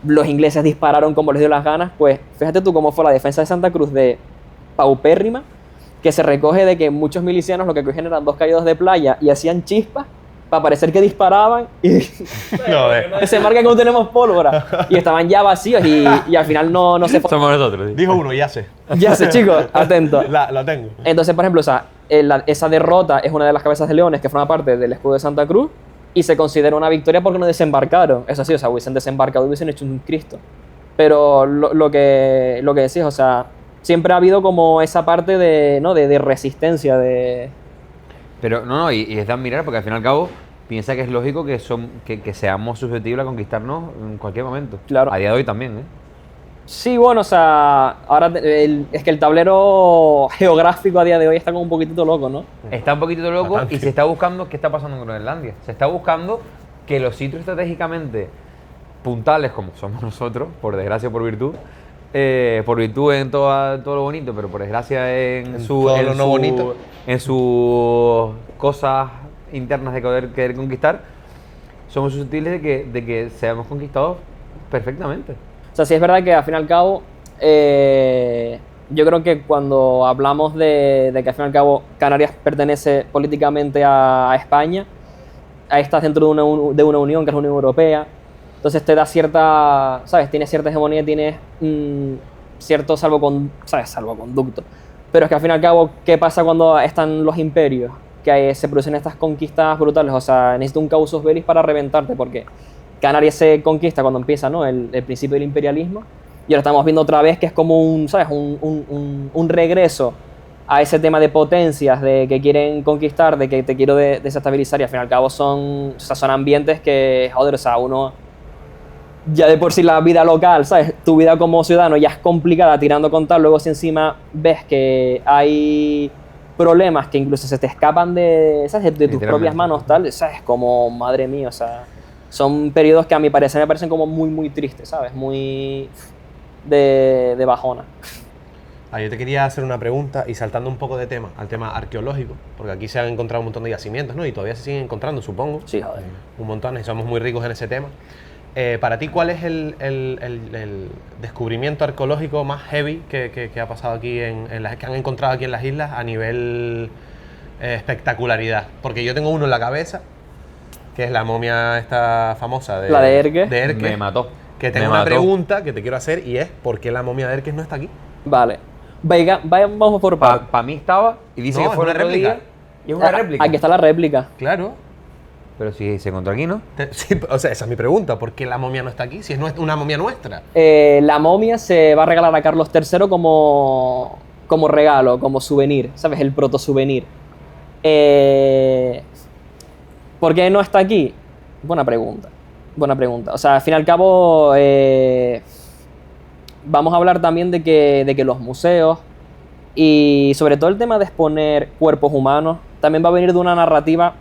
Los ingleses dispararon como les dio las ganas. Pues fíjate tú cómo fue la defensa de Santa Cruz de paupérrima, que se recoge de que muchos milicianos lo que cogían eran 2 caídos de playa y hacían chispas para parecer que disparaban y se marca que no tenemos pólvora y estaban ya vacíos y al final no se fue. Somos nosotros. ¿Sí? Dijo uno, ya sé. Ya sé, chicos, atentos. Lo tengo. Entonces, por ejemplo, o sea, esa derrota es una de las cabezas de leones que forma parte del escudo de Santa Cruz y se considera una victoria porque no desembarcaron. Eso sí, o sea, hubiesen desembarcado y hubiesen hecho un Cristo. Pero lo que decís, o sea, siempre ha habido como esa parte de resistencia, de... Pero y es de admirar porque al fin y al cabo piensa que es lógico que seamos susceptibles a conquistarnos en cualquier momento. Claro. A día de hoy también, ¿eh? Sí, bueno, o sea, ahora es que el tablero geográfico a día de hoy está como un poquitito loco, ¿no? Está un poquitito loco Bastante. y se está buscando qué está pasando en Groenlandia. Se está buscando que los sitios estratégicamente puntales, como somos nosotros, por desgracia o por virtud en todo lo bonito, pero por desgracia en todo lo no bonito, en sus cosas internas de querer conquistar, somos susceptibles de que seamos conquistados perfectamente. O sea, sí es verdad que al fin y al cabo, yo creo que cuando hablamos de que al fin y al cabo Canarias pertenece políticamente a España, ahí estás dentro de una unión que es la Unión Europea, entonces te da cierta, ¿sabes? Tienes cierta hegemonía, tienes cierto salvoconducto. Pero es que al fin y al cabo, ¿qué pasa cuando están los imperios? Que se producen estas conquistas brutales, o sea, necesita un causus belli para reventarte, porque Canarias se conquista cuando empieza, ¿no? el principio del imperialismo, y ahora estamos viendo otra vez que es como un regreso a ese tema de potencias, de que quieren conquistar, de que te quiero desestabilizar, y al fin y al cabo son ambientes que, joder, o sea, uno ya de por sí la vida local, ¿sabes? Tu vida como ciudadano ya es complicada tirando con tal, luego si encima ves que hay problemas que incluso se te escapan de, ¿sabes? De tus propias manos, tal, ¿sabes? Como, madre mía, o sea, son periodos que a mi parecer me parecen como muy, muy tristes, ¿sabes? Muy de bajona. Yo te quería hacer una pregunta y saltando un poco de tema al tema arqueológico, porque aquí se han encontrado un montón de yacimientos, ¿no? Y todavía se siguen encontrando, supongo. Sí, joder. Un montón, y somos muy ricos en ese tema. Para ti, ¿cuál es el descubrimiento arqueológico más heavy que ha pasado aquí, que han encontrado aquí en las islas a nivel espectacularidad? Porque yo tengo uno en la cabeza, que es la momia esta famosa la de Erques. Me mató. Que tengo una pregunta que te quiero hacer y es, ¿por qué la momia de Erques no está aquí? Vale. Vamos por partes. Para mí estaba, y dice No, que fue es una el otro réplica. día, y es una réplica. Aquí está la réplica. Claro. Pero si se encontró aquí, ¿no? Sí, o sea, esa es mi pregunta. ¿Por qué la momia no está aquí? Si es una momia nuestra. La momia se va a regalar a Carlos III como regalo, como souvenir, ¿sabes? El proto-souvenir. ¿Por qué no está aquí? Buena pregunta. O sea, al fin y al cabo, vamos a hablar también de que los museos y sobre todo el tema de exponer cuerpos humanos también va a venir de una narrativa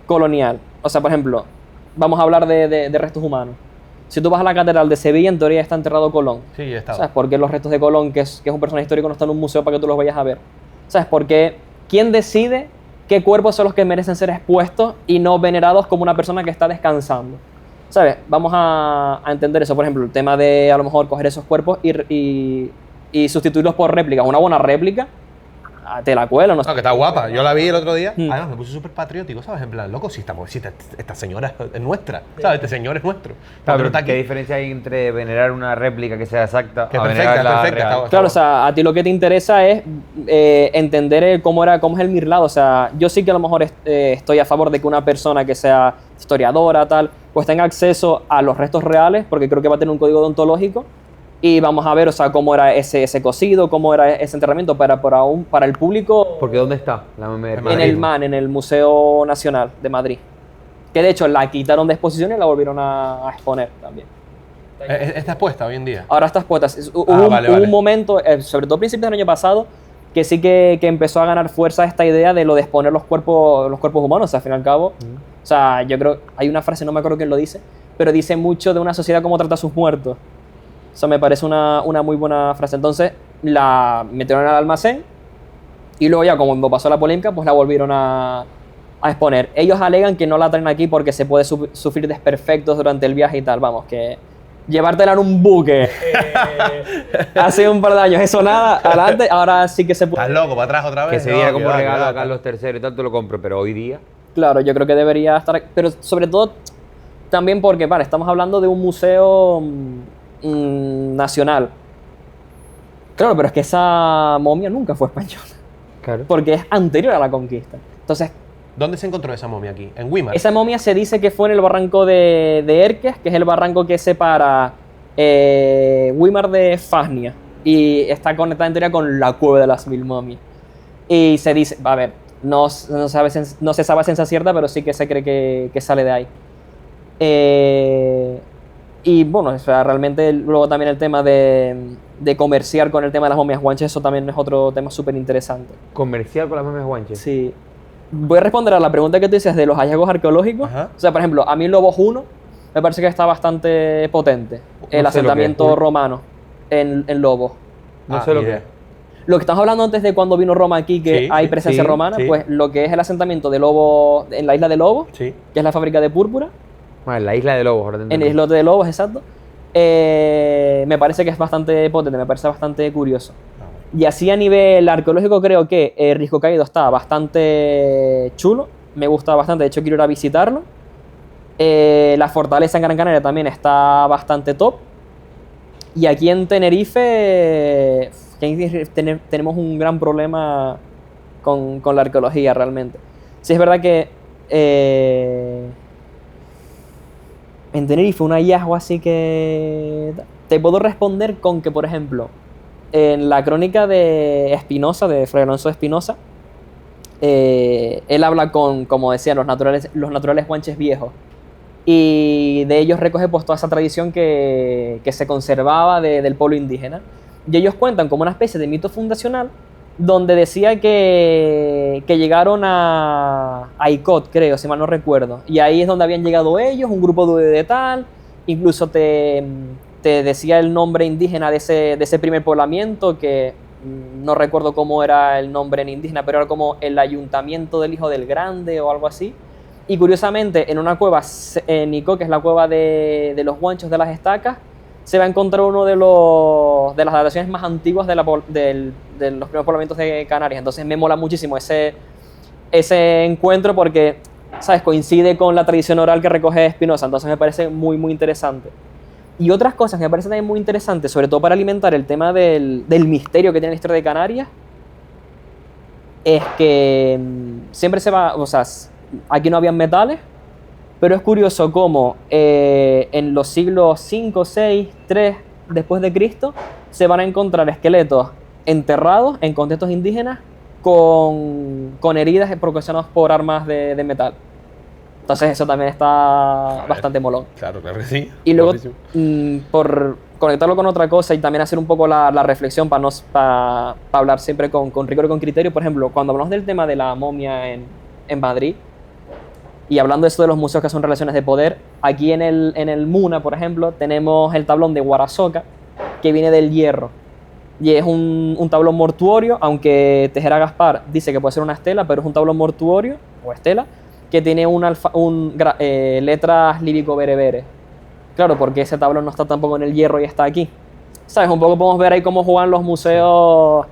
colonial. O sea, por ejemplo, vamos a hablar de restos humanos. Si tú vas a la Catedral de Sevilla, en teoría está enterrado Colón. Sí, yo he estado. ¿Sabes por qué los restos de Colón, que es un personaje histórico, no están en un museo para que tú los vayas a ver? ¿Sabes por qué? ¿Quién decide qué cuerpos son los que merecen ser expuestos y no venerados como una persona que está descansando? ¿Sabes? Vamos a entender eso. Por ejemplo, el tema de a lo mejor coger esos cuerpos y sustituirlos por réplicas. Una buena réplica, te la cuelo, no sé. No, que está guapa. Yo la vi el otro día. Mm. Además, me puse súper patriótico, ¿sabes? En plan, loco, si esta señora es nuestra, ¿sabes? Este señor es nuestro. Claro, Pero está ¿qué aquí. diferencia hay entre venerar una réplica que sea exacta Que a perfecta, venerar la perfecta, real? está Claro, o sea, a ti lo que te interesa es entender cómo es el mirlado. O sea, yo sí que a lo mejor estoy a favor de que una persona que sea historiadora, tal, pues tenga acceso a los restos reales, porque creo que va a tener un código deontológico. Y vamos a ver, o sea, cómo era ese cocido, cómo era ese enterramiento para el público. Porque ¿dónde está la momia de En Erques? En el MAN, en el Museo Nacional de Madrid. Que de hecho la quitaron de exposición y la volvieron a exponer también. Está expuesta hoy en día. Ahora estas puestas. Hubo vale. un momento, sobre todo a principios del año pasado, que sí que empezó a ganar fuerza esta idea de lo de exponer los cuerpos humanos. O sea, al fin y al cabo, o sea, yo creo, hay una frase, no me acuerdo quién lo dice, pero dice mucho de una sociedad cómo trata a sus muertos. Eso me parece una muy buena frase. Entonces la metieron al almacén y luego ya como pasó la polémica, pues la volvieron a exponer. Ellos alegan que no la traen aquí porque se puede sufrir desperfectos durante el viaje y tal. Vamos, que llevártela en un buque hace un par de años, eso nada, adelante, ahora sí que se puede. Estás loco, para atrás otra vez. Que se diera No, como que va, regalo que va, a Carlos III y tal, te lo compro, pero hoy día... Claro, yo creo que debería estar, pero sobre todo también porque, vale, estamos hablando de un museo nacional. Claro, pero es que esa momia nunca fue española, Claro. porque es anterior a la conquista. Entonces, ¿Dónde se encontró esa momia aquí? ¿En Weimar? esa momia se dice que fue en el barranco de Erques, que es el barranco que separa Weimar de Fasnia, y está conectada en teoría con la cueva de las 1000 momias. Y se dice, a ver, no se sabe a ciencia cierta, pero sí que se cree que sale de ahí. Y bueno, o sea, realmente luego también el tema de comerciar con el tema de las momias guanches, eso también es otro tema súper interesante. Comercial con las momias guanches. Sí. Voy a responder a la pregunta que tú dices de los hallazgos arqueológicos. Ajá. O sea, por ejemplo, a mí Lobos 1 me parece que está bastante potente. El No sé lo que asentamiento es. romano en Lobos. No sé lo ni que idea. es. Lo que estamos hablando antes de cuando vino Roma aquí, que Sí, hay sí, presencia sí, romana, sí. pues lo que es el asentamiento de Lobos en la isla de Lobos, Sí. que es la fábrica de púrpura, Bueno, la isla de Lobos, ahora te en el entendí. islote de Lobos, exacto. Me parece que es bastante potente, me parece bastante curioso. Y así a nivel arqueológico creo que Risco Caído está bastante chulo, me gusta bastante, de hecho quiero ir a visitarlo. La fortaleza en Gran Canaria también está bastante top. Y aquí en Tenerife tenemos un gran problema con la arqueología realmente. Sí es verdad que en Tenerife un hallazgo así que... Te puedo responder con que, por ejemplo, en la crónica de Espinosa, de Fray Alonso de Espinosa, él habla con, como decían, los naturales guanches viejos. Y de ellos recoge pues toda esa tradición que se conservaba del pueblo indígena. Y ellos cuentan como una especie de mito fundacional donde decía que llegaron a Icot, creo, si mal no recuerdo. Y ahí es donde habían llegado ellos, un grupo de tal, incluso te decía el nombre indígena de ese primer poblamiento, que no recuerdo cómo era el nombre en indígena, pero era como el ayuntamiento del Hijo del Grande o algo así. Y curiosamente, en una cueva en Icó, que es la cueva de los Guanchos de las Estacas, se va a encontrar uno de las dataciones más antiguas de los primeros poblamientos de Canarias. Entonces me mola muchísimo ese encuentro porque, ¿sabes?, coincide con la tradición oral que recoge Espinosa. Entonces me parece muy, muy interesante. Y otras cosas que me parecen también muy interesantes, sobre todo para alimentar el tema del misterio que tiene la historia de Canarias, es que siempre se va, o sea, aquí no habían metales, pero es curioso cómo en los siglos 5, 6, 3 después de Cristo se van a encontrar esqueletos enterrados en contextos indígenas con heridas proporcionadas por armas de metal. Entonces eso también está bastante molón. Claro que sí. Y luego, por conectarlo con otra cosa y también hacer un poco la reflexión para hablar siempre con rigor y con criterio, por ejemplo, cuando hablamos del tema de la momia en Madrid, y hablando de eso de los museos que son relaciones de poder, aquí en el MUNA, por ejemplo, tenemos el tablón de Guarasoca, que viene del hierro. Y es un tablón mortuorio, aunque Tejera Gaspar dice que puede ser una estela, pero es un tablón mortuorio, o estela, que tiene letras lírico-bereberes. Claro, porque ese tablón no está tampoco en el hierro y está aquí. ¿Sabes? Un poco podemos ver ahí cómo juegan los museos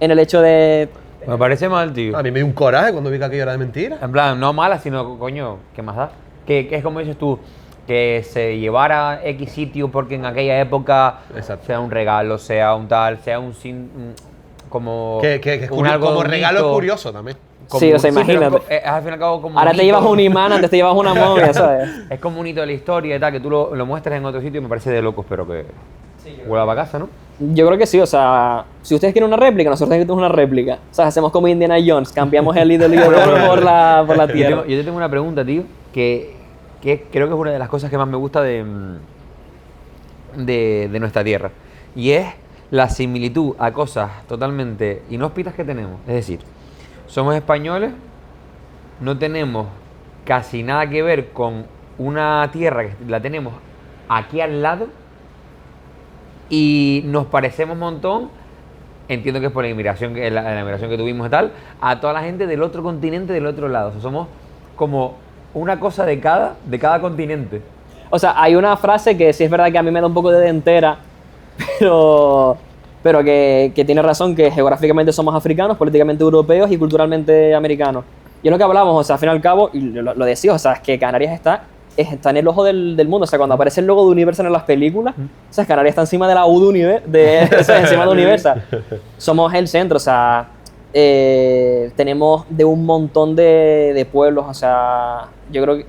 en el hecho de... Me parece mal, tío. A mí me dio un coraje cuando vi que aquello era de mentira. En plan, no mala, sino, coño, ¿qué más da? Que es como dices tú, que se llevara X sitio porque en aquella época sea un regalo, sea un tal, sea como... Que es como regalo es curioso también. Sí, o sea, imagínate. Al fin y al cabo como ahora te llevas un imán, antes te llevas una momia, ¿sabes? Es como un hito de la historia y tal, que tú lo muestres en otro sitio y me parece de locos, pero que vuelva para casa, ¿no? Yo creo que sí, o sea, si ustedes quieren una réplica, nosotros tenemos una réplica. O sea, hacemos como Indiana Jones, cambiamos el ídolo por la tierra. Yo te tengo una pregunta, tío, que creo que es una de las cosas que más me gusta de nuestra tierra. Y es la similitud a cosas totalmente inhóspitas que tenemos. Es decir, somos españoles, no tenemos casi nada que ver con una tierra que la tenemos aquí al lado y nos parecemos un montón, entiendo que es por la inmigración que tuvimos y tal, a toda la gente del otro continente, del otro lado. O sea, somos como una cosa de cada continente. O sea, hay una frase que sí es verdad que a mí me da un poco de dentera, pero que tiene razón, que geográficamente somos africanos, políticamente europeos y culturalmente americanos. Y es lo que hablamos, o sea, al fin y al cabo, y lo decía, o sea, es que Canarias está en el ojo del mundo. O sea, cuando aparece el logo de Universal en las películas, o sea, Canarias está encima de la U encima de Universal. Somos el centro, o sea, tenemos de un montón de pueblos, o sea, yo creo que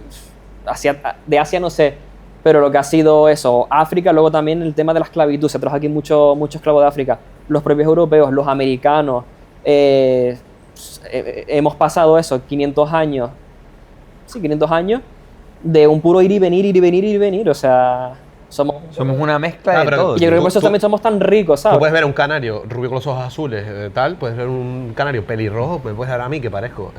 de Asia no sé, pero lo que ha sido eso, África, luego también el tema de la esclavitud, se trajo aquí mucho esclavo de África, los propios europeos, los americanos, hemos pasado eso, 500 años de un puro ir y venir, o sea, somos una mezcla de todo. Y yo creo que por eso también somos tan ricos, ¿sabes? Tú puedes ver un canario rubio con los ojos azules, puedes ver un canario pelirrojo, me puedes ver a mí que parezco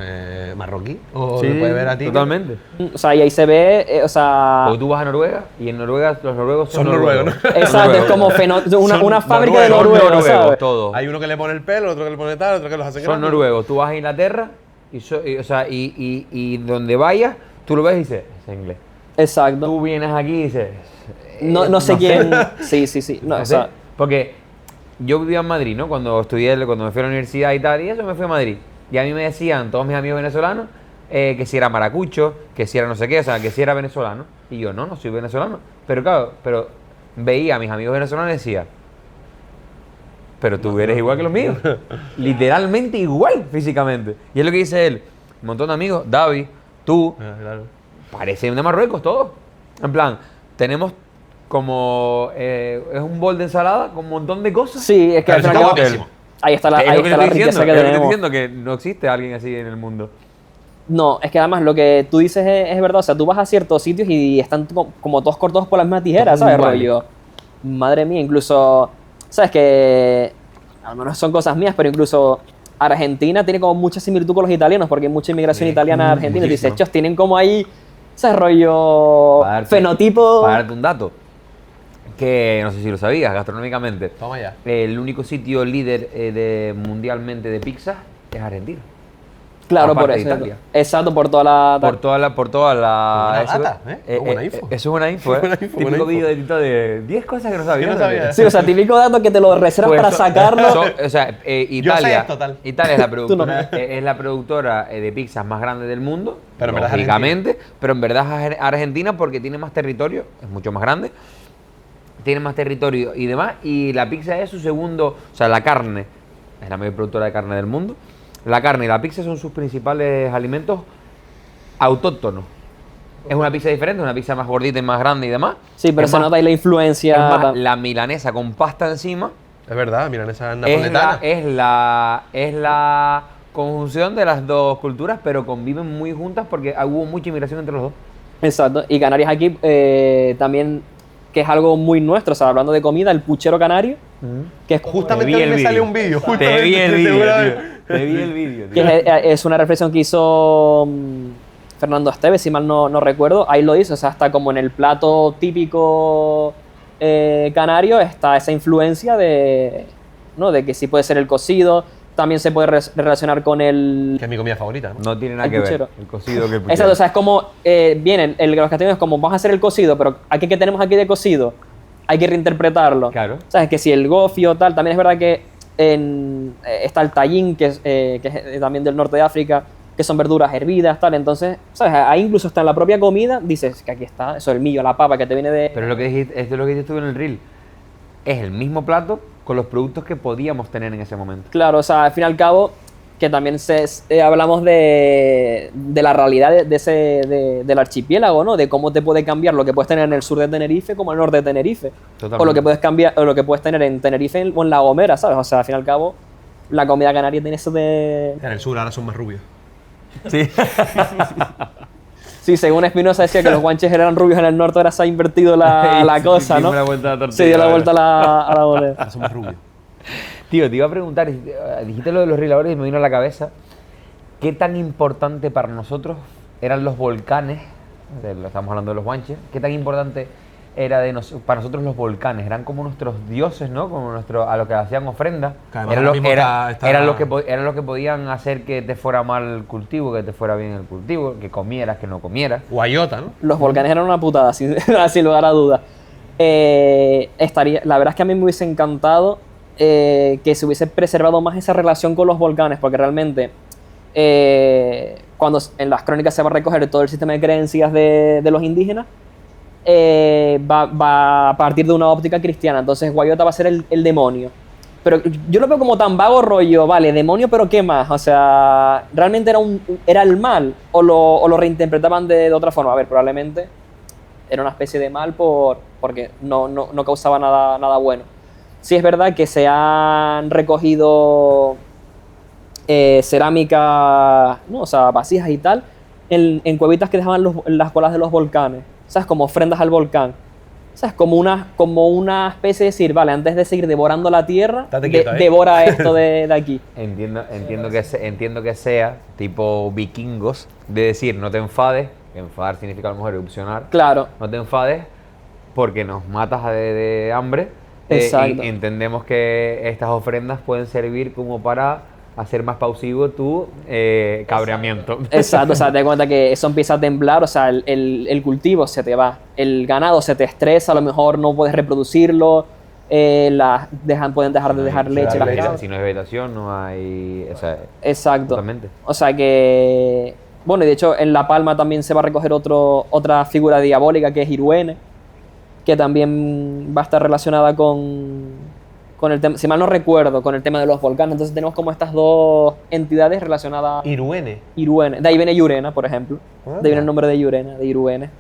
marroquí, o me puedes ver a ti. Totalmente. O sea, y ahí se ve, o sea... Porque tú vas a Noruega y en Noruega los noruegos son noruegos, ¿no? Exacto, es como una fábrica de noruegos, ¿sabes? Todos. Hay uno que le pone el pelo, otro que le pone tal, otro que los hace Son noruegos. Tú vas a Inglaterra y donde vayas, tú lo ves y dices, es inglés. Exacto. Tú vienes aquí y dices... No sé quién... Sí. No, o sea, porque yo vivía en Madrid, ¿no? Cuando me fui a la universidad y tal, y eso me fui a Madrid. Y a mí me decían todos mis amigos venezolanos que si era maracucho, que si era no sé qué, o sea, que si era venezolano. Y yo, no soy venezolano. Pero claro, veía a mis amigos venezolanos y decía, pero tú eres igual que los míos. Literalmente igual, físicamente. Y es lo que dice él. Un montón de amigos, David, tú, claro. parecen de Marruecos todos. En plan, tenemos como es un bol de ensalada con un montón de cosas. Sí, es que Pero al eso final está guapísimo. ahí está la, Es ahí lo que está te la estoy riqueza diciendo, que es lo que te estoy tenemos. diciendo, que no existe alguien así en el mundo. No, es que además lo que tú dices es verdad. O sea, tú vas a ciertos sitios y están como todos cortados por la misma tijera, Todos ¿sabes? iguales. Rollo. Madre mía, incluso. ¿Sabes que a lo mejor son cosas mías, pero incluso Argentina tiene como mucha similitud con los italianos, porque hay mucha inmigración Sí, italiana a Argentina. Y muchísimo. dices, "Chos, tienen como ahí, ¿sabes? Rollo. Para darte- Fenotipo. Para darte un dato, que no sé si lo sabías, gastronómicamente, Toma ya. el único sitio líder mundialmente de pizza es Argentina. Claro, por aparte de eso. Italia. Exacto, por toda la. Por toda la. Buena eso- data, ¿eh? Buena info. Eso es buena info, ¿eh? Buena info, buena Típico info. vídeo de Tito de 10 cosas que no sabía. Que no sabía. Sí, o sea, típico dato que te lo reservas Pues para so- sacarlo. o sea, Italia, esto, tal. Italia es la Tú no. productora, es la productora de pizzas más grande del mundo, Pero en verdad es lógicamente, pero en verdad es Argentina porque tiene más territorio, es mucho más grande, tiene más territorio y demás, y la pizza es su segundo, o sea, la carne, es la mayor productora de carne del mundo, la carne y la pizza son sus principales alimentos autóctonos. Es una pizza diferente, una pizza más gordita y más grande y demás. Sí, pero Es se más- nota ahí la influencia. es más, la milanesa con pasta encima Es verdad, miren esa es napoletana. es la conjunción de las dos culturas, pero conviven muy juntas porque hubo mucha inmigración entre los dos. Exacto. Y Canarias aquí también, que es algo muy nuestro, o sea, hablando de comida, el puchero canario, que es, Justamente Te vi a mí el me sale vídeo. un vídeo. Te vi el vídeo, seguramente. tío. Te vi el vídeo, que tío. es una reflexión que hizo Fernando Esteves, si mal no recuerdo. Ahí lo dice, o sea, está como en el plato típico canario, está esa influencia de, ¿no? De que sí puede ser el cocido, también se puede relacionar con el... Que es mi comida favorita, ¿no? No tiene nada El que ver puchero. el cocido que el puchero. Exacto, o sea, es como, vienen, los castellanos es como, vamos a hacer el cocido, pero aquí que tenemos aquí de cocido, hay que reinterpretarlo. Claro. O sea, es que si el gofio tal, también es verdad que está el tallín, que es también del norte de África, que son verduras hervidas, tal, entonces, ¿sabes? Ahí incluso está en la propia comida, dices que aquí está, eso, el millo, la papa, que te viene de... Pero es lo que dijiste, esto es lo que dijiste tú en el reel. Es el mismo plato con los productos que podíamos tener en ese momento. Claro, o sea, al fin y al cabo, que también hablamos de la realidad del archipiélago, ¿no? De cómo te puede cambiar lo que puedes tener en el sur de Tenerife como en el norte de Tenerife. Totalmente. O lo que puedes cambiar, o lo que puedes tener en Tenerife o en La Gomera, ¿sabes? O sea, al fin y al cabo, la comida canaria tiene eso de... En el sur ahora son más rubios. Sí. Sí, según Espinosa decía que los guanches eran rubios en el norte, ahora se ha invertido la cosa, Dimos ¿no? la vuelta a la tortilla, Se dio la ¿verdad? vuelta a la moneda. Ahora son más rubios. Tío, te iba a preguntar, dijiste lo de los reeladores y me vino a la cabeza, ¿qué tan importante para nosotros eran los volcanes? Estamos hablando de los guanches. ¿Qué tan importante era para nosotros los volcanes? Eran como nuestros dioses, ¿no? Como a los que hacían ofrendas. Que además Eran ahora los mismo está- eran los que podían hacer que te fuera mal el cultivo, que te fuera bien el cultivo, que comieras, que no comieras. Guayota, ¿no? Los volcanes eran una putada, sin lugar a dudas. La verdad es que a mí me hubiese encantado que se hubiese preservado más esa relación con los volcanes, porque realmente cuando en las crónicas se va a recoger todo el sistema de creencias de los indígenas, va a partir de una óptica cristiana. Entonces Guayota va a ser el demonio. Pero yo lo veo como tan vago rollo, vale, demonio, pero ¿qué más? O sea, ¿realmente era el mal? ¿O lo reinterpretaban de otra forma? A ver, probablemente era una especie de mal porque no causaba nada bueno. Sí es verdad que se han recogido cerámica, ¿no? O sea, vasijas y tal, en cuevitas que dejaban las colas de los volcanes, ¿sabes? Como ofrendas al volcán. ¿Sabes? Como una especie de decir, vale, antes de seguir devorando la tierra, Date quieto, devora esto de aquí. Entiendo que sea tipo vikingos, de decir, no te enfades, enfadar significa a lo mejor erupcionar. Claro, No te enfades porque nos matas de hambre. Exacto. Y entendemos que estas ofrendas pueden servir como para hacer más pausivo tu cabreamiento. exacto, o sea, te das cuenta que eso empieza a temblar, o sea, el cultivo se te va, el ganado se te estresa, a lo mejor no puedes reproducirlo, pueden dejar de dejar leche las cabras. Si no hay vegetación, no hay... O sea, Exacto. totalmente. O sea que... Bueno, y de hecho en La Palma también se va a recoger otra figura diabólica que es Iruene, que también va a estar relacionada con el tema, si mal no recuerdo, con el tema de los volcanes. Entonces tenemos como estas dos entidades relacionadas. Iruene. Iruene. De ahí viene Yurena, por ejemplo. De ahí viene el nombre de Yurena, de Iruene.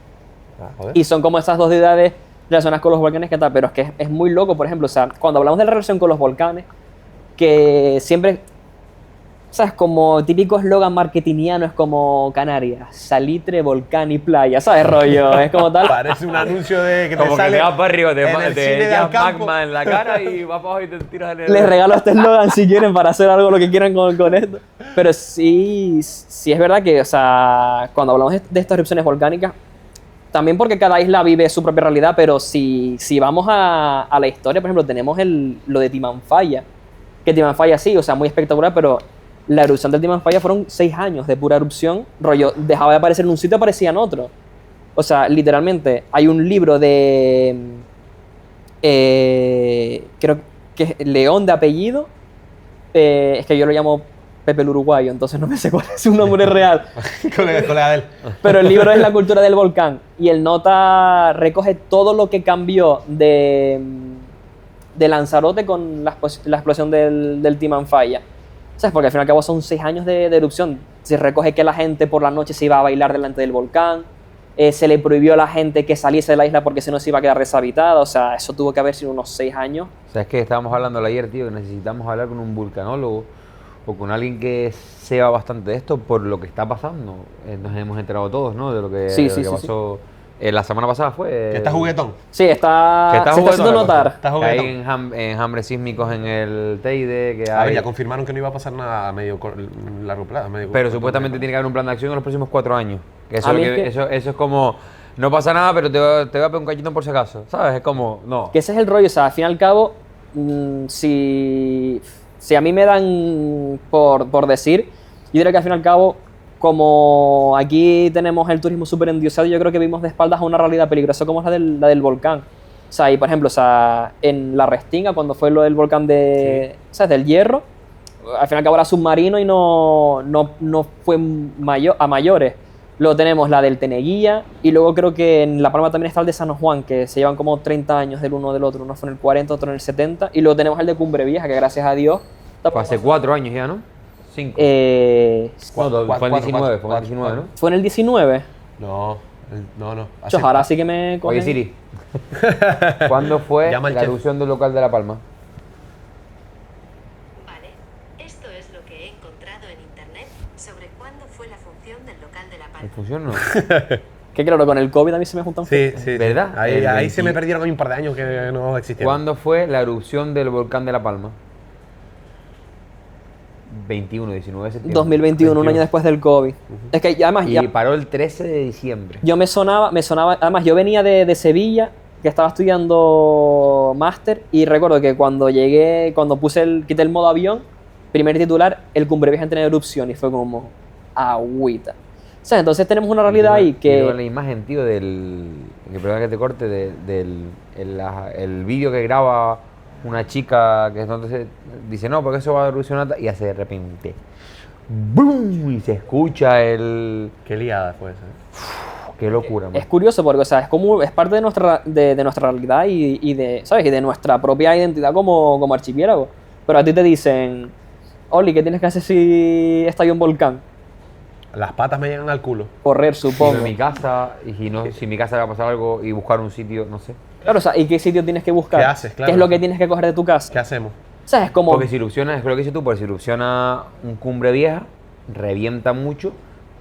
Ah, joder. Y son como esas dos deidades relacionadas con los volcanes, ¿qué tal? Pero es que es muy loco, por ejemplo, o sea, cuando hablamos de la relación con los volcanes, que siempre, ¿sabes? Como típico eslogan marketingiano es como Canarias, salitre, volcán y playa, ¿sabes? Rollo, es como tal. Parece un anuncio de que te Como que sale te vas para arriba, en el cine te de echas Alcampo. magma en la cara y vas para abajo y te tiras en el... Les regalo este eslogan si quieren para hacer algo lo que quieran con esto. Pero sí es verdad que, o sea, cuando hablamos de estas erupciones volcánicas, también porque cada isla vive su propia realidad, pero si vamos a la historia, por ejemplo, tenemos lo de Timanfaya, que Timanfaya sí, o sea, muy espectacular, pero la erupción del Timanfaya fueron 6 años de pura erupción, rollo, dejaba de aparecer en un sitio y aparecía en otro. O sea, literalmente, hay un libro de... creo que es León de apellido, es que yo lo llamo Pepe el Uruguayo, entonces no me sé cuál es su nombre real. colega de él. Pero el libro es La cultura del volcán y el nota recoge todo lo que cambió de Lanzarote con la explosión del Timanfaya. ¿Sabes? Porque al fin y al cabo son 6 años de erupción. Se recoge que la gente por la noche se iba a bailar delante del volcán, se le prohibió a la gente que saliese de la isla porque si no se iba a quedar deshabitada. O sea, eso tuvo que haber sido unos 6 años. O sea, es que estábamos hablando ayer, tío, que necesitamos hablar con un vulcanólogo o con alguien que sepa bastante de esto por lo que está pasando. Nos hemos enterado todos, ¿no? De lo que, Sí, de lo sí, que sí, pasó. La semana pasada fue... Que está juguetón. Sí, Que está, está se está jugando haciendo la cosa. notar. Está Que hay juguetón. enjambres sísmicos en el Teide, que A ver, hay... ya confirmaron que no iba a pasar nada a medio largo plazo. Pero supuestamente tiene que haber un plan de acción en los próximos 4 años. Que eso, A es lo mí que- es que- eso es como... No pasa nada, pero te voy a pegar un cachetón por si acaso. ¿Sabes? Es como... No. Que ese es el rollo, o sea, al fin y al cabo, si a mí me dan por decir, yo diría que al fin y al cabo, como aquí tenemos el turismo súper endiosado, yo creo que vimos de espaldas a una realidad peligrosa como es la del volcán. O sea, y por ejemplo, o sea, en La Restinga, cuando fue lo del volcán ¿sabes? Del Hierro, al fin y al cabo era submarino y no fue a mayores. Luego tenemos la del Teneguía y luego creo que en La Palma también está el de San Juan, que se llevan como 30 años del uno del otro. Uno fue en el 40, otro en el 70. Y luego tenemos el de Cumbre Vieja, que gracias a Dios... Fue hace 4 años ya, ¿no? 5. Cuatro, Fue en 19, fue en cuatro, 19, ¿no? ¿Fue en el 19? No, no. Chos, ahora sí que me cogen. Oye, Siri. ¿Cuándo fue Llama al la chef. erupción del local de La Palma? Vale, esto es lo que he encontrado en internet sobre cuándo fue la función del local de La ¿En Palma. función no? Que claro, con el COVID a mí se me juntan Sí, sí. ¿Verdad? Ahí, El ahí se me 20. perdieron un par de años que no existieron. ¿Cuándo fue la erupción del volcán de La Palma? 19 de septiembre. 2021, un año después del COVID. Es que además Y ya, paró el 13 de diciembre. yo me sonaba, además yo venía de Sevilla, que estaba estudiando máster, y recuerdo que cuando llegué, quité el modo avión, primer titular, el Cumbre Vieja entró en erupción, y fue como agüita. O sea, entonces tenemos una realidad ahí Quiero ver que... la imagen, tío, que perdona que te corte, el vídeo que graba una chica que entonces dice, no, porque eso va a erupcionar, y hace de repente, ¡boom! Y se escucha el... Qué liada fue esa. ¡Qué locura, man! Es curioso porque, o sea, es parte de nuestra realidad y de, ¿sabes? Y de nuestra propia identidad como archipiélago. Pero a ti te dicen, Oli, ¿qué tienes que hacer si estalla un volcán? Las patas me llegan al culo. Correr, Si no supongo. en mi casa, y si en mi casa le va a pasar algo, y buscar un sitio, no sé. Claro, o sea, ¿y qué sitio tienes que buscar? ¿Qué haces? Claro. ¿Qué es lo que tienes que coger de tu casa? ¿Qué hacemos? O sea, es como... Porque si erupciona, es lo que dices tú, porque si erupciona un Cumbre Vieja, revienta mucho,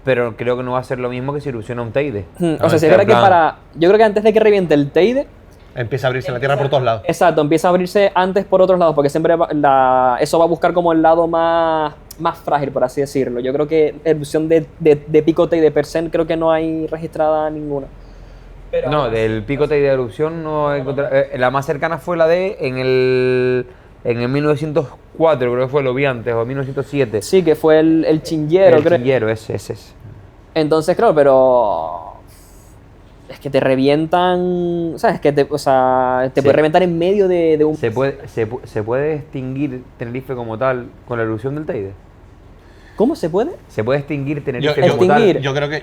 pero creo que no va a ser lo mismo que si erupciona un Teide. O sea, si es verdad que yo creo que antes de que reviente el Teide, Empieza a abrirse la tierra por todos lados. exacto, empieza a abrirse antes por otros lados, porque siempre eso va a buscar como el lado más frágil, por así decirlo. Yo creo que erupción de pico Teide per se, creo que no hay registrada ninguna. No, del pico Teide de erupción no he encontrado. La más cercana fue la en el 1904, creo que fue, lo vi antes, o 1907. Sí, que fue el chinguero, el creo. Chillero, ese es. Entonces, claro, pero... Es que te revientan... ¿Sabes? Que te Sí. puede reventar en medio de un... ¿Se puede extinguir Tenerife como tal con la erupción del Teide? ¿Cómo se puede? ¿Se puede extinguir Yo, Tenerife yo- como tal? extinguir. yo creo que.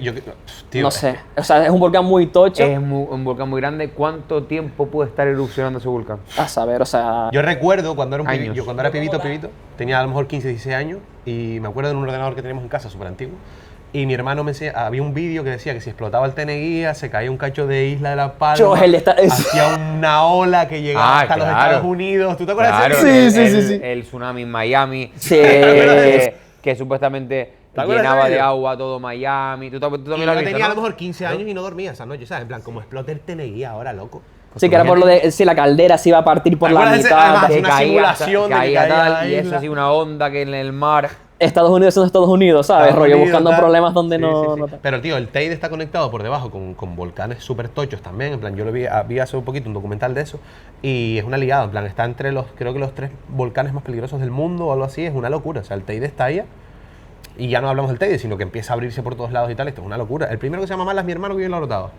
Tío, No sé. O sea, es un volcán muy tocho. Es un volcán muy grande. ¿Cuánto tiempo puede estar erupcionando ese volcán? A saber, o sea... Yo recuerdo cuando era un Años. yo cuando era pibito, tenía a lo mejor 15, 16 años y me acuerdo de un ordenador que teníamos en casa súper antiguo Y mi hermano me decía, había un vídeo que decía que si explotaba el Teneguía, se caía un cacho de Isla de la Palma, Yo, hacía una ola que llegaba hasta los Estados Unidos. ¿Tú te acuerdas Claro, de ese video? Sí. el tsunami en Miami, Sí. que supuestamente ¿Te acuerdas de llenaba ese de video? agua todo Miami. ¿Tú Y también yo lo has visto, tenía a no? lo mejor 15 años y no dormía esa noche, ¿sabes? En plan, como explota el Teneguía ahora, loco. Sí, que era por lo de si la caldera se iba a partir por ¿Te la acuerdas de ese? mitad. Además, Que una caía, simulación de que caía caía tal, la y eso isla. así una onda que en el mar. Estados Unidos siendo Estados Unidos, ¿sabes? Estados Rollo Unidos, buscando tal. problemas donde Sí, no... sí, sí. Pero tío, el Teide está conectado por debajo con volcanes súper tochos también. En plan, yo lo vi hace un poquito un documental de eso. Y es una liada. En plan, está entre creo que los 3 volcanes más peligrosos del mundo o algo así. Es una locura. O sea, el Teide está ahí. Y ya no hablamos del Teide, sino que empieza a abrirse por todos lados y tal. Esto es una locura. El primero que se llama Malas es mi hermano que vive en la Orotava.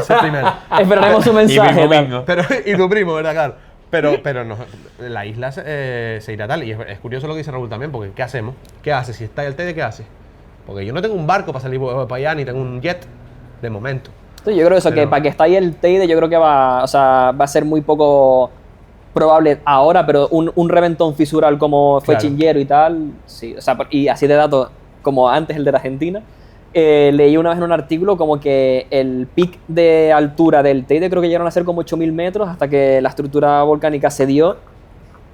Es el primero. Esperaremos su mensaje. tal. Y tu primo, ¿verdad, claro? Pero no, la isla se irá tal. Y es curioso lo que dice Raúl también, porque ¿qué hacemos? ¿Qué hace? Si está el Teide, ¿qué hace? Porque yo no tengo un barco para salir para allá, ni tengo un jet, de momento. Sí, yo creo eso, que Pero- para que esté ahí el Teide, yo creo que va a ser muy poco probable ahora, pero un reventón fisural como fue Claro. Chingero y tal, sí, o sea, y así de datos como antes el de la Argentina, leí una vez en un artículo como que el pic de altura del Teide creo que llegaron a ser como 8.000 metros hasta que la estructura volcánica cedió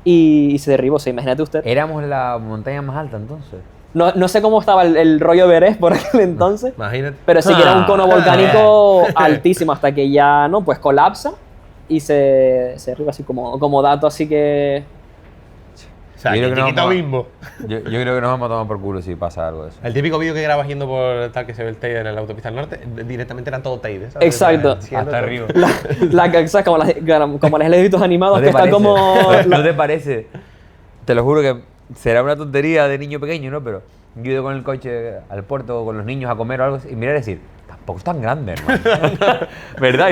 y se derribó, o sea, imagínate usted. Éramos la montaña más alta entonces. No sé cómo estaba el rollo Everest por aquel entonces, Imagínate. pero sí que era un cono volcánico altísimo hasta que ya, ¿no? Pues colapsa y se derriba así como dato, así que... O sea, Yo creo que no chiquito vamos a- bimbo. Yo creo que nos vamos a tomar por culo si pasa algo de eso. El típico vídeo que grabas yendo por tal que se ve el Teide en la autopista del norte, directamente eran todo Teide, ¿sabes? Exacto. Siendo Hasta todo- arriba. ¿Sabes? Como las dibujitos animados que está como... ¿No te parece? Te lo juro que será una tontería de niño pequeño, ¿no? Pero yo he ido con el coche al puerto con los niños a comer o algo así, y mirar y decir, tampoco es tan grande, hermano. ¿Verdad?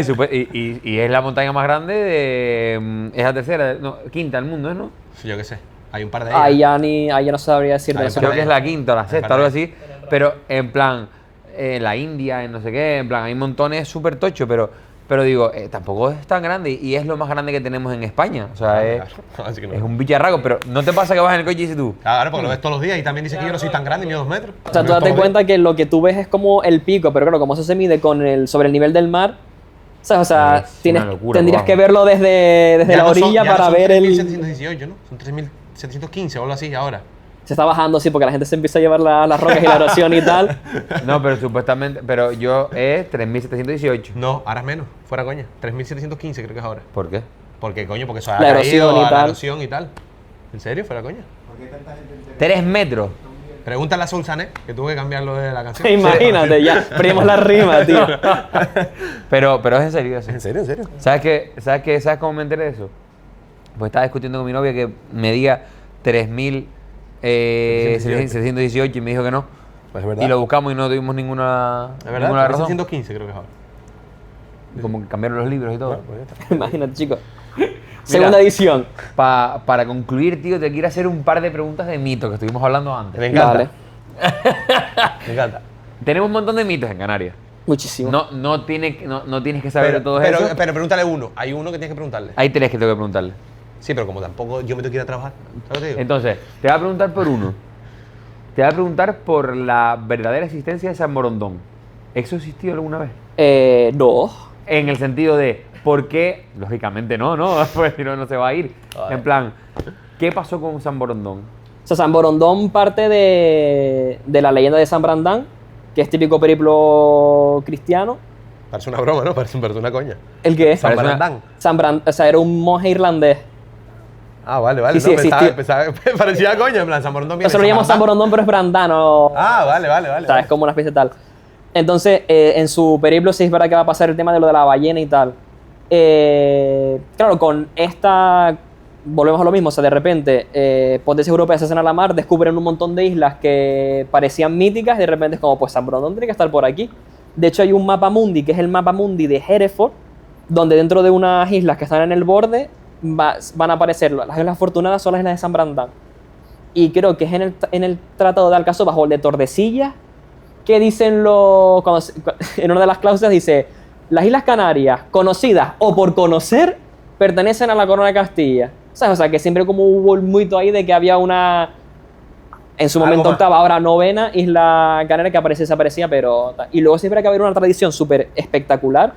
Y es la montaña más grande es la tercera, no, quinta del mundo, ¿no? Sí, yo qué sé. Hay un par de ellas. Ahí ya no sabría decirte. Ahí no sé Creo por que es qué. la quinta o la sexta, verdad. algo así. Pero en plan, en la India, en no sé qué, en plan, hay montones súper tochos, pero digo, tampoco es tan grande y es lo más grande que tenemos en España. O sea, Claro, claro. Así que no. es un bicharraco, pero ¿no te pasa que vas en el coche y dices tú? Claro, porque lo ves todos los días y también dice que yo no soy tan grande, mido 2 metros. O sea, tú date cuenta que lo que tú ves es como el pico, pero claro, como eso se mide sobre el nivel del mar, ¿sabes? O sea, Es una locura, tendrías guau. que verlo desde la orilla para ver el... 3.718, ¿no? Son 3.715 o algo así ahora. Se está bajando, sí, porque la gente se empieza a llevar las rocas y la erosión y tal. No, pero supuestamente, pero yo es 3.718. No, ahora es menos, fuera coña. 3.715 creo que es ahora. ¿Por qué? Porque coño, porque eso ha La erosión caído y a la tal. erosión y tal. ¿En serio? ¿Fuera coña? 3 metros. Pregúntale a Soul Sané, que tuve que cambiarlo de la canción. Imagínate, ya, perdimos la rima, tío. Pero es en serio eso. ¿En serio? ¿En serio? ¿Sabes cómo me enteré de eso? Pues estaba discutiendo con mi novia que medía 3.718 y me dijo que no. Pues es verdad. Y lo buscamos y no tuvimos ninguna Es verdad, razón. 315 creo que es ahora. Como que cambiaron los libros y todo. Bueno, pues ya está. Imagínate, chicos. Segunda edición. Para concluir, tío, te quiero hacer un par de preguntas de mitos que estuvimos hablando antes. Me encanta. Vale. Me encanta. Tenemos un montón de mitos en Canarias. Muchísimo. No tienes que saber de todo pero, eso. pero pregúntale uno. Hay uno que tienes que preguntarle. Hay 3 que tengo que preguntarle. Sí, pero como tampoco yo me tengo que ir a trabajar. ¿Sabes lo que te digo? Entonces, te voy a preguntar por uno. Te voy a preguntar por la verdadera existencia de San Borondón. ¿Eso existió alguna vez? No. En el sentido de, ¿por qué? Lógicamente no, pues si no, no se va a ir. Joder. En plan, ¿qué pasó con San Borondón? O sea, San Borondón parte de la leyenda de San Brandán, que es típico periplo cristiano. Parece una broma, ¿no? Parece una coña. ¿El qué? San Parece una- Brandán. O sea, era un monje irlandés. Ah, vale. Sí, sí, no, existió. parecía coña, en plan, San Borondón viene Nosotros lo llamamos San Borondón, pero es brandano. Ah, vale. O sea, es como una especie de tal. Entonces, en su periplo sí es verdad que va a pasar el tema de lo de la ballena y tal. Claro, con esta... Volvemos a lo mismo, o sea, de repente potencias europeas se hacen a la mar, descubren un montón de islas que parecían míticas y de repente es como, pues San Borondón tiene que estar por aquí. De hecho, hay un mapa mundi, que es el mapa mundi de Hereford, donde dentro de unas islas que están en el borde van a aparecer las islas afortunadas, son las islas de San Brandán. Y creo que es en el Tratado de Alcazaba o el de Tordesillas, que dicen en una de las cláusulas dice, las Islas Canarias, conocidas o por conocer, pertenecen a la Corona de Castilla. ¿Sabes? O sea, que siempre como hubo el mito ahí de que había una En su Algo momento más. octava, ahora novena isla canaria que aparece y desaparecía, pero... Y luego siempre hay que haber una tradición súper espectacular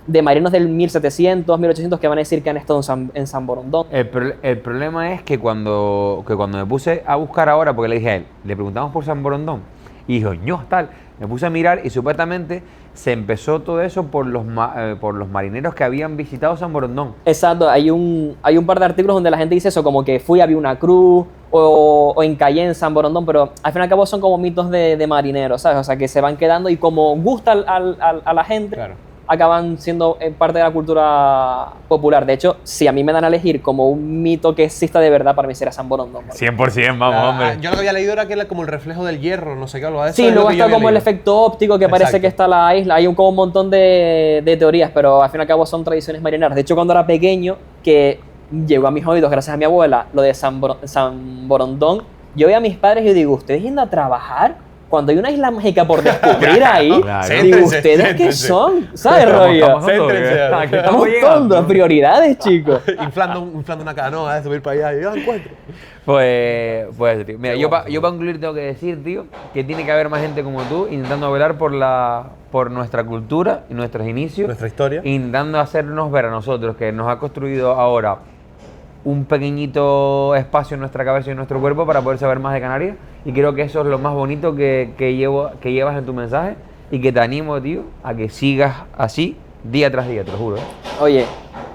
de marinos del 1700, 1800 que van a decir que han estado en San Borondón. El problema es que cuando me puse a buscar ahora, porque le dije a él, le preguntamos por San Borondón, y dijo, ño, tal. Me puse a mirar y supuestamente se empezó todo eso por los marineros que habían visitado San Borondón. Exacto, hay un par de artículos donde la gente dice eso, como que fui, había una cruz, o encallé en San Borondón, pero al fin y al cabo son como mitos de marineros, ¿sabes? O sea, que se van quedando y como gusta a la gente, Claro. acaban siendo parte de la cultura popular. De hecho, si a mí me dan a elegir como un mito que exista de verdad, para mí será San Borondón. 100%, vamos, Yo lo que había leído era que era como el reflejo del hierro, no sé qué, algo de eso. Sí, es lo luego que yo está había como el leído. efecto óptico que parece Exacto. que está la isla. Hay como un montón de teorías, pero al fin y al cabo son tradiciones marineras. De hecho, cuando era pequeño, que llegó a mis oídos gracias a mi abuela, lo de San Borondón, yo veía a mis padres y digo, ¿ustedes yendo a trabajar? Cuando hay una isla mágica por descubrir ahí, Claro. digo, Céntrense, ¿ustedes qué céntrense. son? ¿Sabes, rollo? Céntrense. Estamos tontos, prioridades, chicos. inflando una canoa, subir para allá y yo encuentro. Pues tío. Mira, yo para concluir tengo que decir, tío, que tiene que haber más gente como tú intentando velar por nuestra cultura y nuestros inicios. Nuestra historia. Intentando hacernos ver a nosotros, que nos ha construido ahora un pequeñito espacio en nuestra cabeza y en nuestro cuerpo para poder saber más de Canarias. Y creo que eso es lo más bonito que llevas en tu mensaje y que te animo, tío, a que sigas así día tras día, te lo juro. Oye,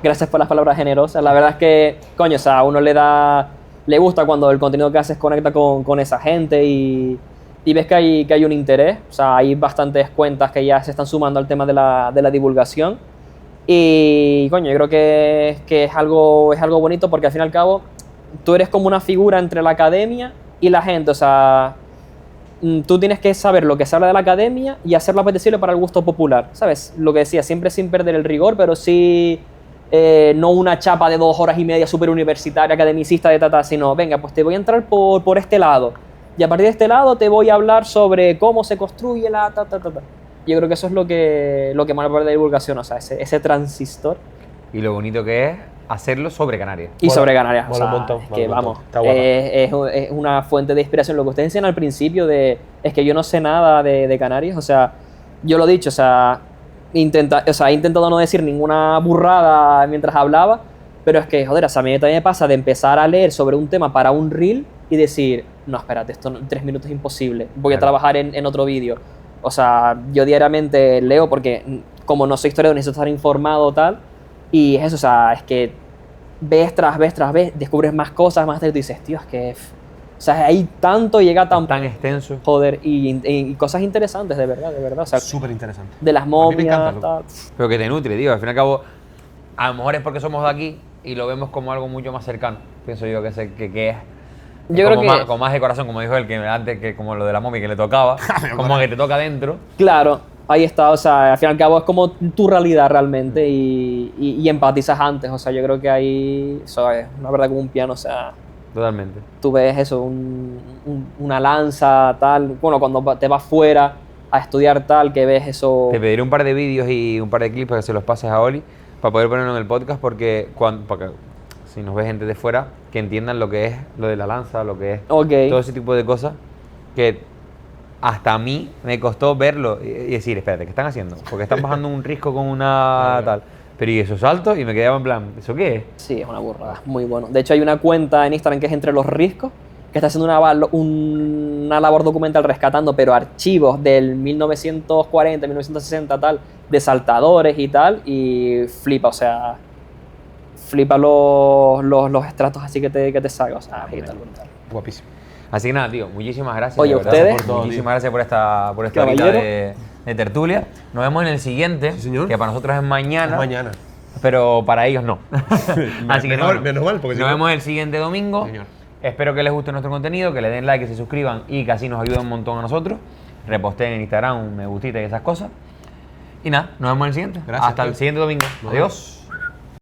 gracias por las palabras generosas. La verdad es que, coño, o sea, a uno le gusta cuando el contenido que haces conecta con esa gente y ves que hay un interés. O sea, hay bastantes cuentas que ya se están sumando al tema de la divulgación. Y, coño, yo creo que es algo bonito porque al fin y al cabo tú eres como una figura entre la academia y la gente. O sea, tú tienes que saber lo que se habla de la academia y hacerlo apetecible para el gusto popular, ¿sabes? Lo que decía, siempre sin perder el rigor, pero sí no una chapa de 2 horas y media súper universitaria, academicista de tata, sino, venga, pues te voy a entrar por este lado. Y a partir de este lado te voy a hablar sobre cómo se construye la ta. Yo creo que eso es lo que más me parece de divulgación, o sea, ese transistor. Y lo bonito que es hacerlo sobre Canarias. Y sobre Canarias, o mola sea, un montón, es mola que un montón. vamos, Está guapa. es una fuente de inspiración. Lo que ustedes decían al principio es que yo no sé nada de Canarias, o sea, yo lo he dicho, o sea, he intentado no decir ninguna burrada mientras hablaba, pero es que, joder, o sea, a mí también me pasa de empezar a leer sobre un tema para un reel y decir, no, espérate, esto en 3 minutos es imposible, voy a Claro. trabajar en otro vídeo. O sea, yo diariamente leo porque como no soy historiador necesito estar informado tal, y es eso, o sea, es que ves tras vez, descubres más cosas, más y dices, tío, es que... O sea, hay tanto, llega tan extenso. joder, y cosas interesantes, de verdad, o sea, Súper interesante. de las A mí me momias, encanta, loco. tal. Pero que te nutre, tío. Al fin y al cabo, a lo mejor es porque somos de aquí y lo vemos como algo mucho más cercano. Pienso yo que es. Yo creo que, Con más de corazón, como dijo él, que antes, que como lo de la momia que le tocaba, como que te toca dentro. claro, ahí está, o sea, al fin y al cabo es como tu realidad realmente y empatizas antes, o sea, yo creo que ahí, eso es una verdad como un piano, o sea, Totalmente. tú ves eso, una lanza, tal, bueno, cuando te vas fuera a estudiar tal, que ves eso... Te pediré un par de vídeos y un par de clips para que se los pases a Oli, para poder ponerlo en el podcast, porque si nos ve gente de fuera, que entiendan lo que es lo de la lanza, lo que es Ok. todo ese tipo de cosas, que hasta a mí me costó verlo y decir, espérate, ¿qué están haciendo? Porque están bajando un risco con una tal. Pero y esos saltos, y me quedaba en plan, ¿eso qué es? Sí, es una burrada, muy bueno. De hecho, hay una cuenta en Instagram que es Entre los Riscos, que está haciendo una labor documental rescatando, pero archivos del 1940, 1960, tal, de saltadores y tal, y flipa, o sea, flipa los estratos así que te saca, o sea, brutal. Guapísimo. Así que nada, tío, muchísimas gracias. Oye, de verdad, ¿ustedes? por todo, muchísimas gracias por esta horita Caballero. de tertulia. Nos vemos en el siguiente, Sí, señor. que para nosotros es mañana. Es mañana. pero para ellos no. Así que Menos mal, porque si nos no- vemos el siguiente domingo. Señor. Espero que les guste nuestro contenido, que le den like, que se suscriban y que así nos ayuden un montón a nosotros. Reposteen en Instagram, un me gustita y esas cosas. Y nada, nos vemos en el siguiente. Gracias, Hasta el tío. siguiente domingo. Nos Adiós.